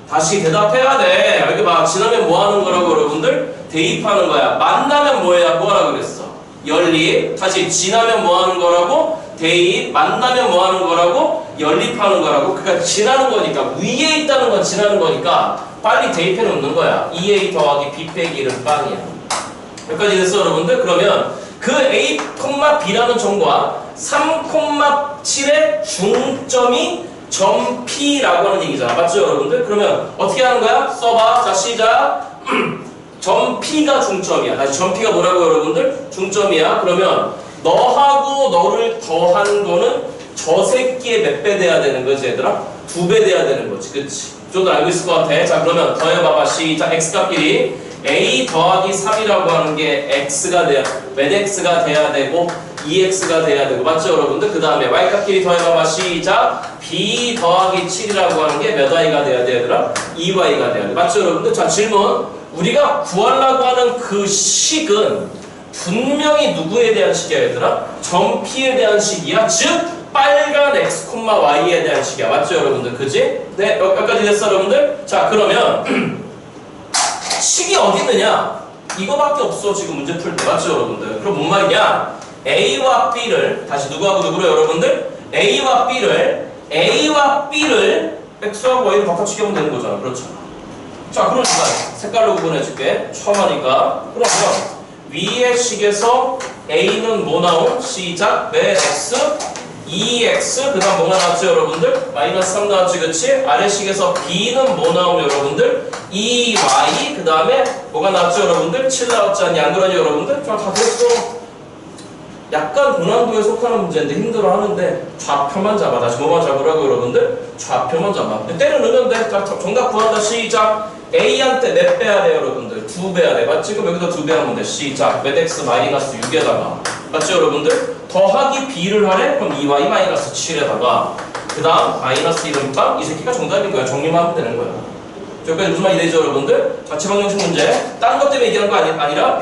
[SPEAKER 1] 다시 대답해야 돼. 여기 봐. 지나면 뭐 하는 거라고, 여러분들? 대입하는 거야. 만나면 뭐 하라고 그랬어? 연립. 다시 지나면 뭐 하는 거라고? 대입. 만나면 뭐 하는 거라고? 연립하는 거라고. 그러니까 지나는 거니까, 위에 있다는 건 지나는 거니까 빨리 대입해 놓는 거야. 2a 더하기 b 빼기 1은 빵이야. 여기까지 됐어 여러분들? 그러면 그 a, b라는 점과 3,7의 중점이 점 P라고 하는 얘기잖아. 맞죠 여러분들? 그러면 어떻게 하는 거야? 써봐. 자 시작. 점 P가 중점이야. 다시 점 P가 뭐라고 여러분들? 중점이야. 그러면 너하고 너를 더한 거는 저 새끼의 몇 배 돼야 되는 거지 얘들아? 2배 돼야 되는 거지. 그치? 좀더 알고 있을 것 같아. 자 그러면 더해봐봐. 시작. x값끼리 a 더하기 3이라고 하는 게 x가 돼야, 몇 x가 돼야 되고 2x가 돼야 되고 맞죠 여러분들? 그 다음에 y값끼리 더해봐봐. 시작. b 더하기 7이라고 하는 게 몇 y가 돼야 돼 얘들아? 2y가 돼야 돼. 맞죠 여러분들? 자 질문. 우리가 구하려고 하는 그 식은 분명히 누구에 대한 식이야 얘들아? 점 P에 대한 식이야. 즉 빨간 x, y에 대한 식이야. 맞죠 여러분들? 그지? 네 여기까지 됐어 여러분들? 자 그러면 식이 어디 있느냐? 이거밖에 없어 지금 문제 풀 때. 맞죠 여러분들? 그럼 뭔 말이냐? A와 B를 다시 누구하고 누구로 여러분들? A와 B를 X하고 Y로 바꿔치기 하면 되는 거잖아. 그렇죠? 자 그럼 제가 색깔로 구분해줄게. 처음 하니까. 그러면 위의 식에서 A는 뭐 나옴? 시작. 몇 X? 2X 그 다음 뭐가 나왔죠 여러분들? 마이너스 3 나왔지 그치? 아래 식에서 B는 뭐 나오면 여러분들? 2Y 그 다음에 뭐가 나왔죠 여러분들? 7 나왔지 않니? 안 그러니 여러분들? 자 다 됐어. 약간 고난도에 속하는 문제인데 힘들어 하는데 좌표만 잡아. 다시 뭐만 잡으라고 여러분들? 좌표만 잡아. 때려 넣으면 돼. 자 정답 구한다. 시작. A한테 몇 빼야 돼 여러분들? 2 빼야 돼. 맞지? 그럼 여기다 2 빼하면 돼. 시작. 몇 X 마이너스 6에다가 맞지 여러분들? 더하기 B를 하래? 그럼 2Y 마이너스 7에다가 그 다음 마이너스 1은빵 이 새끼가 정답인 거야. 정리만 하면 되는 거야. 여기까지 무슨 말이 되죠 여러분들? 자체방정식 문제 다른 것 때문에 얘기하는 거 아니라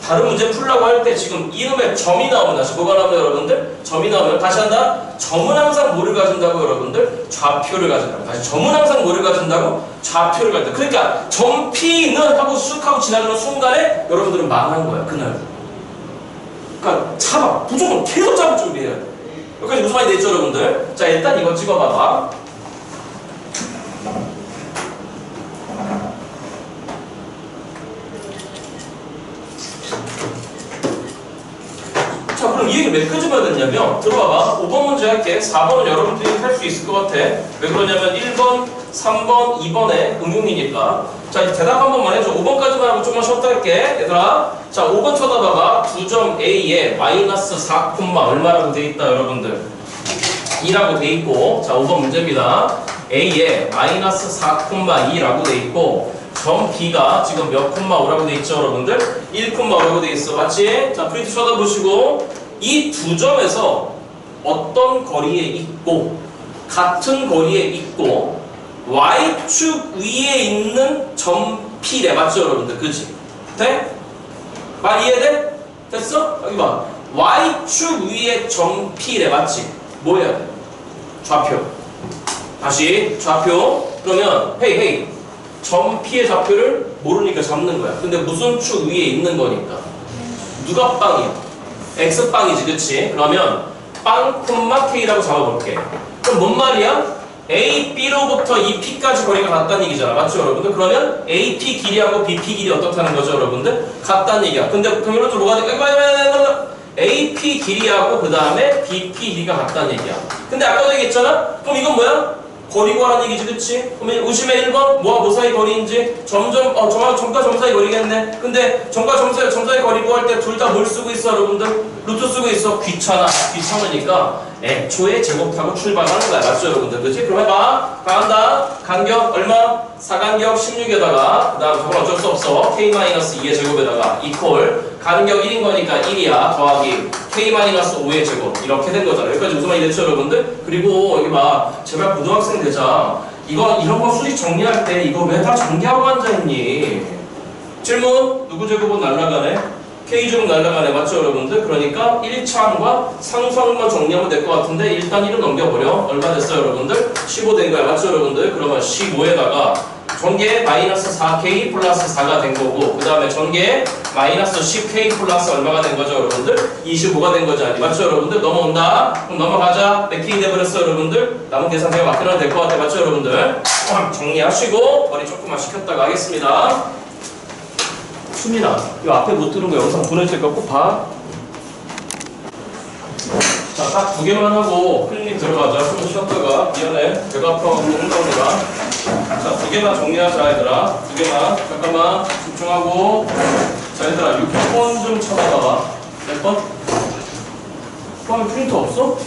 [SPEAKER 1] 다른 문제 풀라고 할 때 지금 이름에 점이 나오면 다시 뭐가 나오면 여러분들? 점이 나오면 다시 한다? 점은 항상 뭐를 가진다고 여러분들? 좌표를 가진다고. 다시 점은 항상 뭐를 가진다고? 좌표를 가진다. 그러니까 점 P는 하고 쑥 하고 지나가는 순간에 여러분들은 망한 거야 그날. 그러니까 잡아. 무조건 계속 잡을 준비해야 돼. 여기까지 무슨 말이 되죠 여러분들? 자 일단 이거 찍어봐봐. 자 그럼 이 얘기 몇 가지 받았냐면 들어봐봐. 5번 문제 할게. 4번은 여러분들이 할 수 있을 것 같아. 왜 그러냐면 1번, 3번, 2번에 응용이니까. 자 이제 대답 한 번만 해줘. 5번까지만 하고 조금만 쉬었다 할게 얘들아. 자 5번 쳐다봐봐. 2점 A에 마이너스 4, 얼마라고 돼 있다 여러분들? 2라고 돼 있고. 자 5번 문제입니다. A에 마이너스 4,2라고 돼 있고 점 B가 지금 몇 콤마 5라고 돼 있죠 여러분들? 1,5라고 돼 있어. 맞지? 자 프린트 쳐다보시고 이 두 점에서 어떤 거리에 있고 같은 거리에 있고 Y축 위에 있는 점 P래. 맞죠 여러분들? 그치? 돼? 말 이해돼? 됐어? 여기 봐. Y축 위에 점 P래. 맞지? 뭐 해야 돼? 좌표. 다시 좌표. 그러면 헤이 점 P의 좌표를 모르니까 잡는 거야. 근데 무슨 축 위에 있는 거니까 누가 빵이야? X빵이지 그치? 그러면 빵, K라고 잡아볼게. 그럼 뭔 말이야? A, B로부터 이 P까지 거리가 같다는 얘기잖아. 맞죠 여러분들? 그러면 AP 길이하고 BP 길이 어떻다는 거죠 여러분들? 같다는 얘기야. 근데 경우는 뭐가 돼? AP 길이하고 그 다음에 BP 길이가 같다는 얘기야. 근데 아까도 얘기했잖아? 그럼 이건 뭐야? 거리 구하라는 얘기지 그치? 그러면 의심의 1번 뭐와 뭐 사이 거리인지 점과 점 사이 거리겠네. 근데 점과 점 사이 거리 구할 때 둘 다 뭘 쓰고 있어 여러분들? 루트 쓰고 있어. 귀찮으니까 애초에 제곱하고 출발하는 거야. 맞죠 여러분들? 그치? 그럼 해봐. 간다. 간격 얼마? 사간격 16에다가 그 다음 저건 어쩔 수 없어. K-2의 제곱에다가 이퀄 간격 1인 거니까 1이야. 더하기 K-5의 제곱 이렇게 된 거잖아. 여기까지 무슨 말이 됐죠 여러분들? 그리고 여기 봐. 제발 고등학생 되자. 이런 거 수직 정리할 때 이거 왜 다 전개하고 앉아있니? 질문. 누구 제곱은 날라가네? K제곱 날라가네. 맞죠 여러분들? 그러니까 1차항과 상수항만 정리하면 될 것 같은데 일단 1은 넘겨버려. 얼마 됐어요 여러분들? 15 된 거야. 맞죠 여러분들? 그러면 15에다가 전개 마이너스 4k 플러스 4가 된 거고, 그 다음에 전개 마이너스 10k 플러스 얼마가 된 거죠, 여러분들? 25가 된 거죠, 아니 맞죠, 여러분들? 넘어온다. 그럼 넘어가자. 몇 k 돼버렸어, 여러분들? 남은 계산 그냥 맡겨놔도 될 것 같아, 맞죠, 여러분들? 정리하시고 머리 조금만 식혔다가 하겠습니다. 수민아, 이 앞에 못 들은 거 영상 보내줄 거 꼭 봐. 자, 딱 두 개만 하고 클리닉 들어가자. 좀 쉬었다가 미안해. 배가 아파갖고 홍다운이라. 자, 두 개만 정리하자, 얘들아. 두 개만. 잠깐만 집중하고. 자, 얘들아 6번 좀 쳐다봐. 몇 번? 포함에 프린터 없어?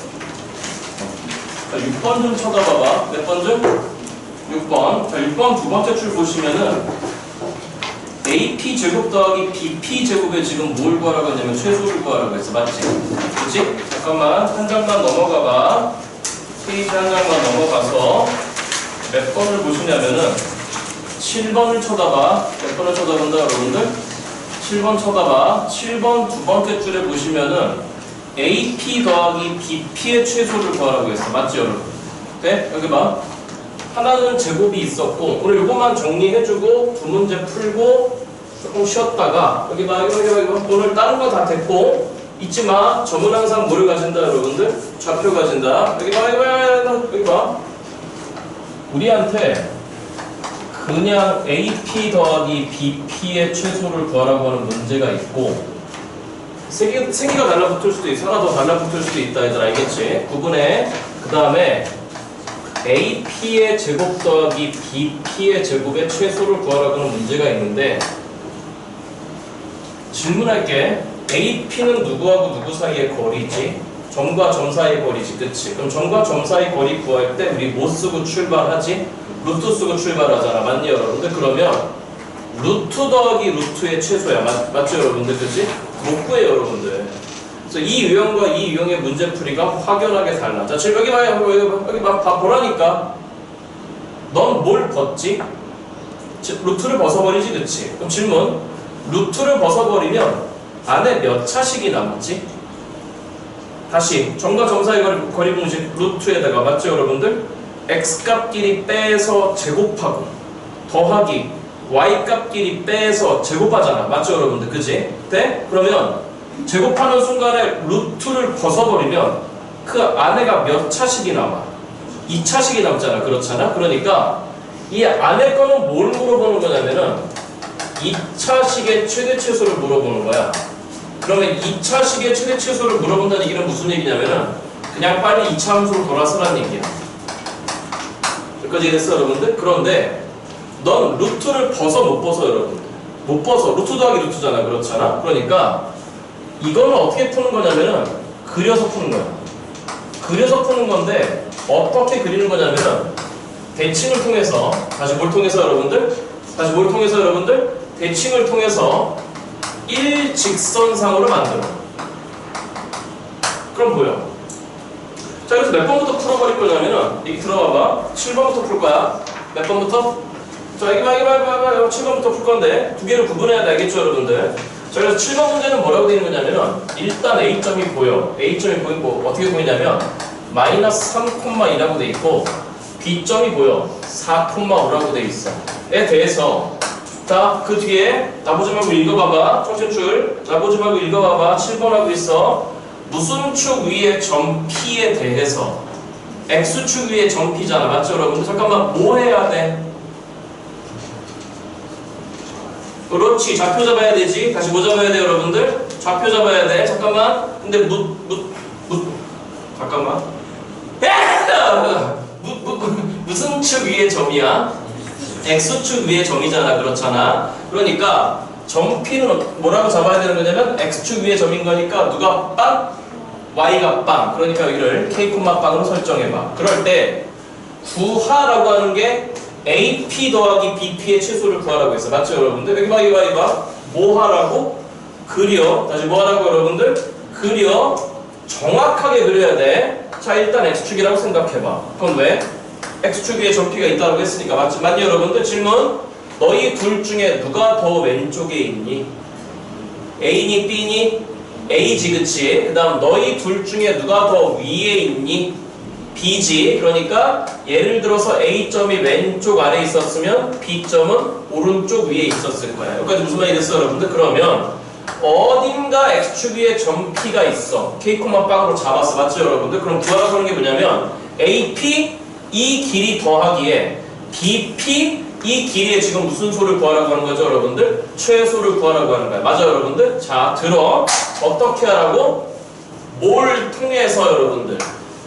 [SPEAKER 1] 자, 6번 좀 쳐다봐봐. 몇 번 좀? 6번. 자, 6번 두 번째 줄 보시면은 AP 제곱 더하기 BP 제곱에 지금 뭘 구하라고 했냐면 최소를 구하라고 했어. 맞지? 그치? 잠깐만 한 장만 넘어가봐. 페이지 한 장만 넘어가서 몇 번을 보시냐면은 7번을 쳐다봐. 몇 번을 쳐다본다 여러분들? 7번 쳐다봐. 7번 두 번째 줄에 보시면은 AP 더하기 BP의 최소를 구하라고 했어. 맞지 여러분? 네? 여기 봐. 하나는 제곱이 있었고, 오늘 이것만 정리해주고 두 문제 풀고 조금 쉬었다가 여기 봐. 오늘 다른 거 다 됐고 잊지 마. 점은 항상 뭐를 가진다 여러분들? 좌표 가진다. 여기 봐. 우리한테 그냥 AP 더하기 BP의 최소를 구하라고 하는 문제가 있고, 세 개가 달라붙을 수도 있어. 하나 더 달라붙을 수도 있다. 얘들 알겠지? 구분해. 그 다음에 AP의 제곱 더하기 BP의 제곱의 최소를 구하라고 하는 문제가 있는데, 질문할게. AP는 누구하고 누구 사이의 거리지? 점과 점 사이의 거리지, 그치? 그럼 점과 점 사이 거리 구할 때 우리 뭐 쓰고 출발하지? 루트 쓰고 출발하잖아. 맞니 여러분들? 그러면 루트 더하기 루트의 최소야. 맞죠 여러분들? 그치? 못 구해요 여러분들. 그래서 이 유형과 이 유형의 문제풀이가 확연하게 달라. 자, 지금 여기 봐요. 여기 봐. 보라니까. 넌 뭘 벗지? 루트를 벗어버리지, 그치? 그럼 질문. 루트를 벗어버리면 안에 몇 차식이 남았지? 다시 점과 점 사이 거리 공식 루트에다가 맞죠 여러분들? x값끼리 빼서 제곱하고 더하기 y값끼리 빼서 제곱하잖아. 맞죠 여러분들? 그치? 네? 그러면 제곱하는 순간에 루트를 벗어버리면 그 안에가 몇 차식이 남아? 2차식이 남잖아. 그렇잖아? 그러니까 이 안에 거는 뭘 물어보는 거냐면은 2차식의 최대 최소를 물어보는 거야. 그러면 2차식의 최대 최소를 물어본다는 얘기는 무슨 얘기냐면은 그냥 빨리 2차 함수로 돌아서라는 얘기야. 여기까지 됐어 여러분들? 그런데 넌 루트를 벗어 못 벗어 여러분들? 못 벗어. 루트 더하기 루트잖아. 그렇잖아? 그러니까 이거는 어떻게 푸는 거냐면은 그려서 푸는 거야. 그려서 푸는 건데 어떻게 그리는 거냐면은 대칭을 통해서, 다시 뭘 통해서 여러분들? 대칭을 통해서 일직선상으로 만들어. 그럼 보여. 자, 그래서 몇 번부터 풀어버릴 거냐면은 여기 들어봐봐. 7번부터 풀 거야. 몇 번부터? 자, 여기 봐. 7번부터 풀 건데 두 개를 구분해야 돼. 알겠죠 여러분들? 자, 그래서 7번 문제는 뭐라고 되어 있는 거냐면은 일단 A점이 보여. A점이 보이고 어떻게 보이냐면 마이너스 3,2라고 돼 있고 B점이 보여. 4,5라고 돼 있어. 에 대해서 자, 그 뒤에 나보지 말고 읽어봐봐. 청신줄 나보지 말고 읽어봐봐. 7번 하고 있어. 무슨 축 위의 점 P에 대해서 X축 위의 점 P잖아. 맞죠 여러분들? 잠깐만 뭐 해야 돼? 그렇지. 좌표 잡아야 되지. 다시 뭐 잡아야 돼 여러분들? 좌표 잡아야 돼. 잠깐만. 근데 잠깐만. 무슨 축 위의 점이야? X축 위의 점이잖아. 그렇잖아. 그러니까 점 P는 뭐라고 잡아야 되는 거냐면 X축 위의 점인 거니까 누가 빵? Y가 빵. 그러니까 여기를 K, 빵으로 설정해봐. 그럴 때 구하라고 하는 게 AP 더하기 BP의 최소를 구하라고 했어. 맞죠 여러분들? 여기 봐. 뭐 하라고? 그려. 다시 뭐 하라고 여러분들? 그려. 정확하게 그려야 돼. 자, 일단 X축이라고 생각해봐. 그럼 왜? X축 위에 점 P가 있다고 했으니까. 맞니 여러분들? 질문. 너희 둘 중에 누가 더 왼쪽에 있니? A니 B니? A지, 그치? 그 다음 너희 둘 중에 누가 더 위에 있니? B지. 그러니까 예를 들어서 A점이 왼쪽 아래에 있었으면 B점은 오른쪽 위에 있었을 거야. 여기까지 무슨 말이 됐어 여러분들? 그러면 어딘가 X축 위에 점 P가 있어. K, 빵으로 잡았어. 맞죠 여러분들? 그럼 구하라고 하는 게 뭐냐면 AP 이 길이 더하기에 BP 이 길이에 지금 무슨 소를 구하라고 하는 거죠 여러분들? 최소를 구하라고 하는 거야. 맞아 여러분들? 자 들어. 어떻게 하라고? 뭘 통해서 여러분들?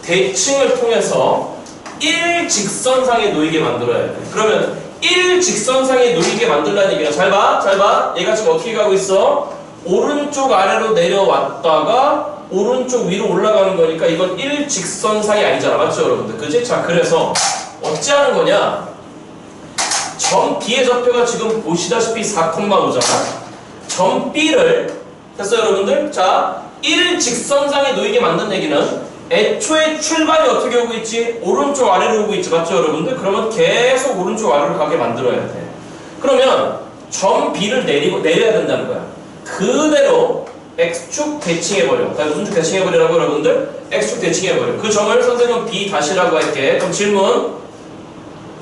[SPEAKER 1] 대칭을 통해서 일직선상에 놓이게 만들어야 돼. 그러면 일직선상에 놓이게 만들라는 얘기는 잘 봐. 잘 봐. 얘가 지금 어떻게 가고 있어? 오른쪽 아래로 내려왔다가 오른쪽 위로 올라가는 거니까 이건 일직선상이 아니잖아. 맞죠 여러분들? 그치? 자 그래서 어찌하는 거냐? 점 B의 좌표가 지금 보시다시피 4,5잖아. 점 B를 됐어요 여러분들? 자 일직선상에 놓이게 만든 얘기는 애초에 출발이 어떻게 오고 있지? 오른쪽 아래로 오고 있지. 맞죠 여러분들? 그러면 계속 오른쪽 아래로 가게 만들어야 돼. 그러면 점 B를 내려야 된다는 거야. 그대로 X축 대칭해버려. 다 무슨 축 대칭해버리라고 여러분들? X축 대칭해버려. 그 점을 선생님은 B 다시라고 할게. 그럼 질문.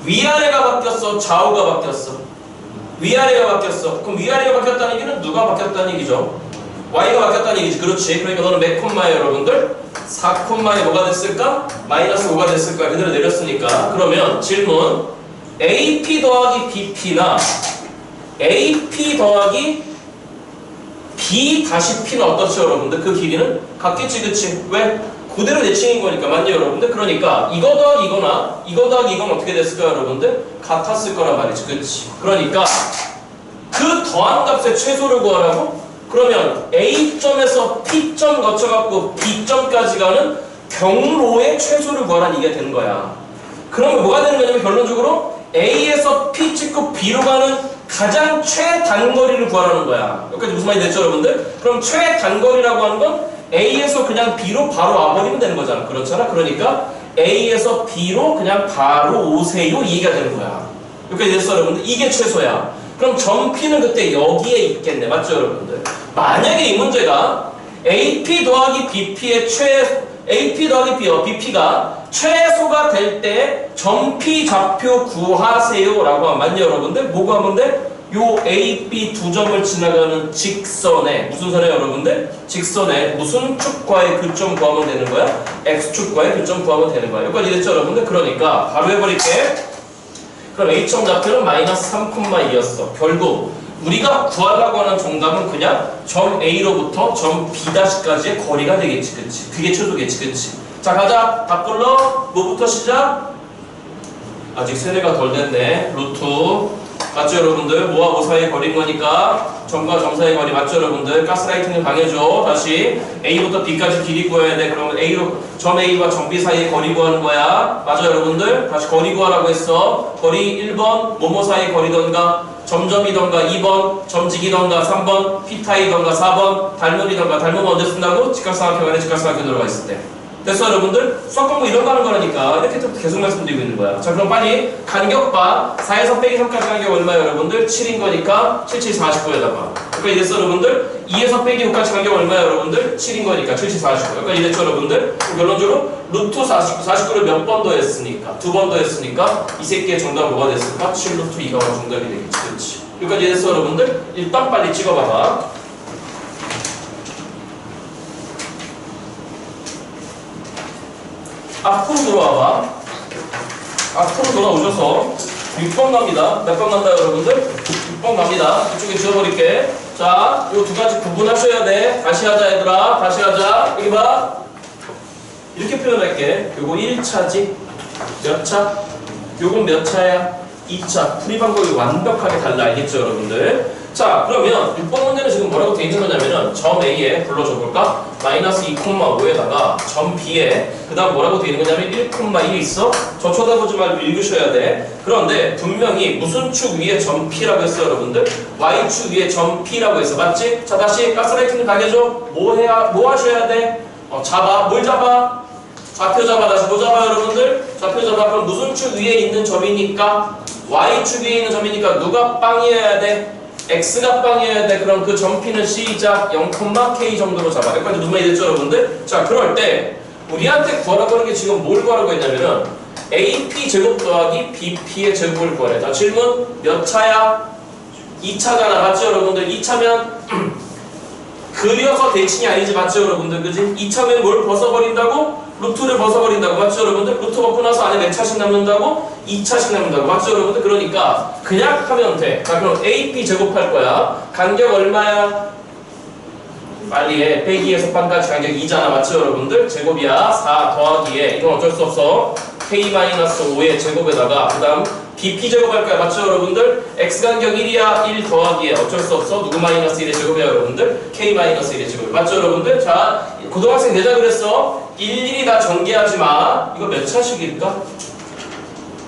[SPEAKER 1] 위아래가 바뀌었어? 좌우가 바뀌었어? 위아래가 바뀌었어. 그럼 위아래가 바뀌었다는 얘기는 누가 바뀌었다는 얘기죠? Y가 바뀌었다는 얘기지. 그렇지. 그러니까 너는 몇 콤마에 여러분들? 4콤마에 뭐가 됐을까? 마이너스 5가 됐을까? 그대로 내렸으니까. 그러면 질문. AP 더하기 BP나 AP 더하기 B 다시 P는 어떻죠 여러분들? 그 길이는 같겠지 그치? 왜? 그대로 대칭인 거니까. 맞죠 여러분들? 그러니까 이거 더하기 이거나 이거 더하기 이건 어떻게 됐을까 여러분들? 같았을 거란 말이지. 그치? 그러니까 그 더한 값의 최소를 구하라고? 그러면 A점에서 P점 거쳐갖고 B점까지 가는 경로의 최소를 구하라는 얘기가 되는 거야. 그러면 뭐가 되는 거냐면 결론적으로 A에서 P 찍고 B로 가는 가장 최단거리를 구하라는 거야. 여기까지 무슨 말이 됐죠 여러분들? 그럼 최단거리라고 하는 건 A에서 그냥 B로 바로 와버리면 되는 거잖아. 그렇잖아? 그러니까 A에서 B로 그냥 바로 오세요 이 얘기가 되는 거야. 여기까지 됐어 여러분들? 이게 최소야. 그럼 점 P는 그때 여기에 있겠네. 맞죠 여러분들? 만약에 이 문제가 AP 더하기 BP의 AP 더하기 BP가 최소가 될 때 점 P 좌표 구하세요 라고 하면 맞냐 여러분들? 뭐 구하면 돼? 요 AB 두 점을 지나가는 직선에 무슨 선에 여러분들? 직선에 무슨 축과의 그 점 구하면 되는 거야? X축과의 그 점 구하면 되는 거야. 여기까지 됐죠 여러분들? 그러니까 바로 해버릴게. 그럼 A점 좌표는 마이너스 3,2였어. 결국 우리가 구하려고 하는 정답은 그냥 점 A로부터 점 B'까지의 거리가 되겠지. 그치? 그게 최소겠지. 그치? 자 가자. 다 불러. 뭐부터 시작? 아직 세례가 덜 됐네. 루트. 맞죠 여러분들? 뭐와 뭐 사이의 거리인 거니까 점과 점 사이의 거리. 맞죠 여러분들? 가스라이팅을 강해줘. 다시 A부터 B까지 길이 구해야 돼. 그러면 점 A와 점 B 사이의 거리 구하는 거야. 맞죠 여러분들? 다시 거리 구하라고 했어. 거리 1번 뭐뭐 사이의 거리던가 점점이던가 2번 점직이던가 3번 피타이던가 4번 닮음이던가 닮음은 언제 쓴다고? 직각삼각형안에 직각삼각형 들어가 있을 때. 됐어 여러분들? 수학 공부 이런 거 하는 거라니까. 이렇게 또 계속 말씀드리고 있는 거야. 자 그럼 빨리 간격 봐. 4에서 빼기 3까지 간격 얼마야 여러분들? 7인 거니까 7, 7, 49에다가 여기까지 됐어 여러분들? 2에서 빼기 5까지 간격 얼마야 여러분들? 7인 거니까 7, 7, 49 여기까지 됐죠 여러분들? 결론적으로 루트 49, 49를 몇 번 더 했으니까 2번 더 했으니까 이 새끼의 정답 뭐가 됐을까? 7 루트 2가 정답이 되겠지. 그렇지? 여기까지 됐어 여러분들? 일단 빨리 찍어봐봐. 앞으로 돌아와봐. 앞으로 돌아오셔서 6번 갑니다. 몇 번 간다 여러분들? 6번 갑니다. 이쪽에 지워버릴게. 자, 요 두 가지 구분하셔야 돼. 다시 하자 얘들아. 다시 하자. 여기 봐. 이렇게 표현할게. 요거 1차지. 몇 차? 요건 몇 차야? 2차. 풀이 방법이 완벽하게 달라. 알겠죠 여러분들? 자 그러면 6번 문제는 지금 뭐라고 되어 있는 거냐면은 점 A에 불러줘 볼까? 마이너스 2,5에다가 점 B에 그 다음 뭐라고 되어 있는 거냐면 1,1 있어? 저 쳐다보지 말고 읽으셔야 돼. 그런데 분명히 무슨 축 위에 점 P라고 했어요 여러분들? Y축 위에 점 P라고 했어. 맞지? 자 다시 가스라이팅 가게줘. 뭐 하셔야 돼? 잡아. 뭘 잡아? 좌표 잡아. 다시 뭐 잡아 여러분들? 좌표 잡아. 그럼 무슨 축 위에 있는 점이니까? Y축 위에 있는 점이니까 누가 빵이어야 돼? X가 빵이어야 돼. 그럼 그 점 P는 시작 0,K 정도로 잡아. 여기까지 무슨 말이 됐죠 여러분들? 자 그럴 때 우리한테 구하라고 하는 게 지금 뭘 구하라고 했냐면은 AP 제곱 더하기 BP의 제곱을 구하래. 자, 질문 몇 차야? 2차잖아. 맞죠, 여러분들? 2차면 그려서 대칭이 아니지. 맞죠, 여러분들? 그지? 2차면 뭘 벗어버린다고? 루트를 벗어버린다고. 맞죠, 여러분들? 루트 벗고 나서 안에 몇 차씩 남는다고? 2차씩 남는다고. 맞죠, 여러분들? 그러니까 그냥 하면 돼. 자, 그럼 AP 제곱할 거야. 간격 얼마야? 빨리 해. 빼기에서 반까지 간격 2잖아. 맞죠, 여러분들? 제곱이야. 4 더하기에 이건 어쩔 수 없어. K-5의 제곱에다가 그 다음 BP 제곱할 거야. 맞죠, 여러분들? X 간격 1이야. 1 더하기에 어쩔 수 없어. 누구 마이너스 1의 제곱이야, 여러분들? K-1의 제곱. 맞죠, 여러분들? 자, 고등학생 되자 그랬어. 일일이 다 전개하지 마. 이거 몇 차식일까?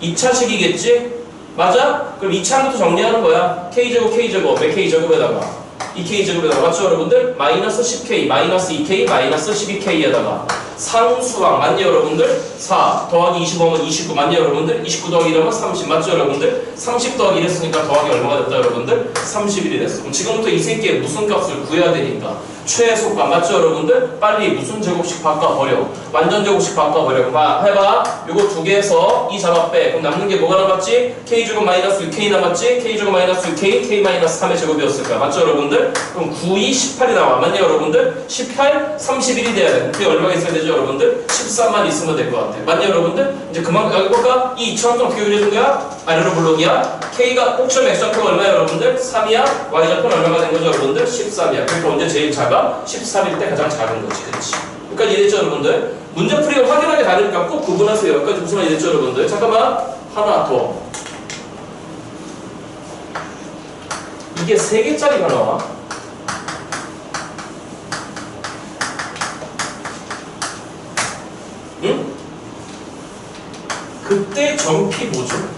[SPEAKER 1] 2차식이겠지? 맞아? 그럼 2차부터 정리하는 거야. K제곱, K제곱, 몇 K제곱에다가 2K제곱에다가 맞죠, 여러분들? 마이너스 10K, 마이너스 2K, 마이너스 12K에다가 상수항 맞니, 여러분들? 4 더하기 25면 29 맞니, 여러분들? 29 더하기 1하면 30 맞죠, 여러분들? 30 더하기 1 했으니까 더하기 얼마가 됐다, 여러분들? 31이 됐어. 그럼 지금부터 이 새끼의 무슨 값을 구해야 되니까 최소값 맞죠, 여러분들? 빨리 무슨 제곱씩 바꿔버려. 완전 제곱씩 바꿔버려. 해봐. 요거 두 개에서 2 잡아 빼. 그럼 남는 게 뭐가 남았지? K제곱 마이너스 6K 남았지? K제곱 마이너스 6K, K 마이너스 3의 제곱이었을 거야. 맞죠, 여러분들? 그럼 9, 2, 18이 나와. 맞냐, 여러분들? 18, 31이 돼야 돼. 그게 얼마가 있어야 되죠, 여러분들? 13만 있으면 될 것 같아. 맞냐, 여러분들? 이제 그만, 여기 볼까? 이 2차원점 어떻게 그려준 거야? 아래로 블록이야. K가 꼭지점 X좌표가 얼마야, 여러분들? 3이야. Y좌표는 얼마가 된 거죠, 여러분들? 13이야. 그러니까 언제 제일 작아? 13일 때 가장 작은 거지. 그렇지. 여기까지 이해됐죠, 여러분들? 문제 풀이가 확연하게 다르니까 꼭 구분하세요. 여기까지 무슨 말이 됐죠, 여러분들? 잠깐만. 하나 더. 이게 3개짜리가 나와. 응? 그때 점피 뭐죠?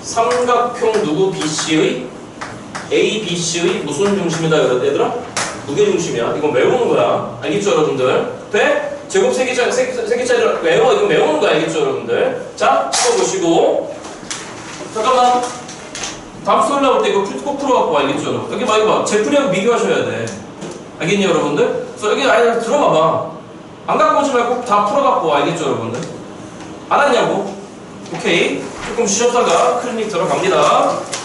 [SPEAKER 1] 삼각형 누구 BC의 A, BC의 무슨 중심이다, 얘들아? 무게중심이야. 이거 외우는 거야. 알겠죠, 여러분들? 돼? 제곱 3개짜리를 외워. 이거 외우는 거야. 알겠죠, 여러분들? 자, 찍어보시고. 잠깐만. 다음 수업 나올 때 이거 꼭 풀어갖고 알겠죠, 여러분? 여기 봐, 이거 봐. 제풀이하고 비교하셔야 돼. 알겠니, 여러분들? 그래서 여기 아니 들어봐봐. 안 갖고 오지 말고 다 풀어갖고 알겠죠, 여러분들? 알았냐고? 오케이. 조금 쉬었다가 클리닉 들어갑니다.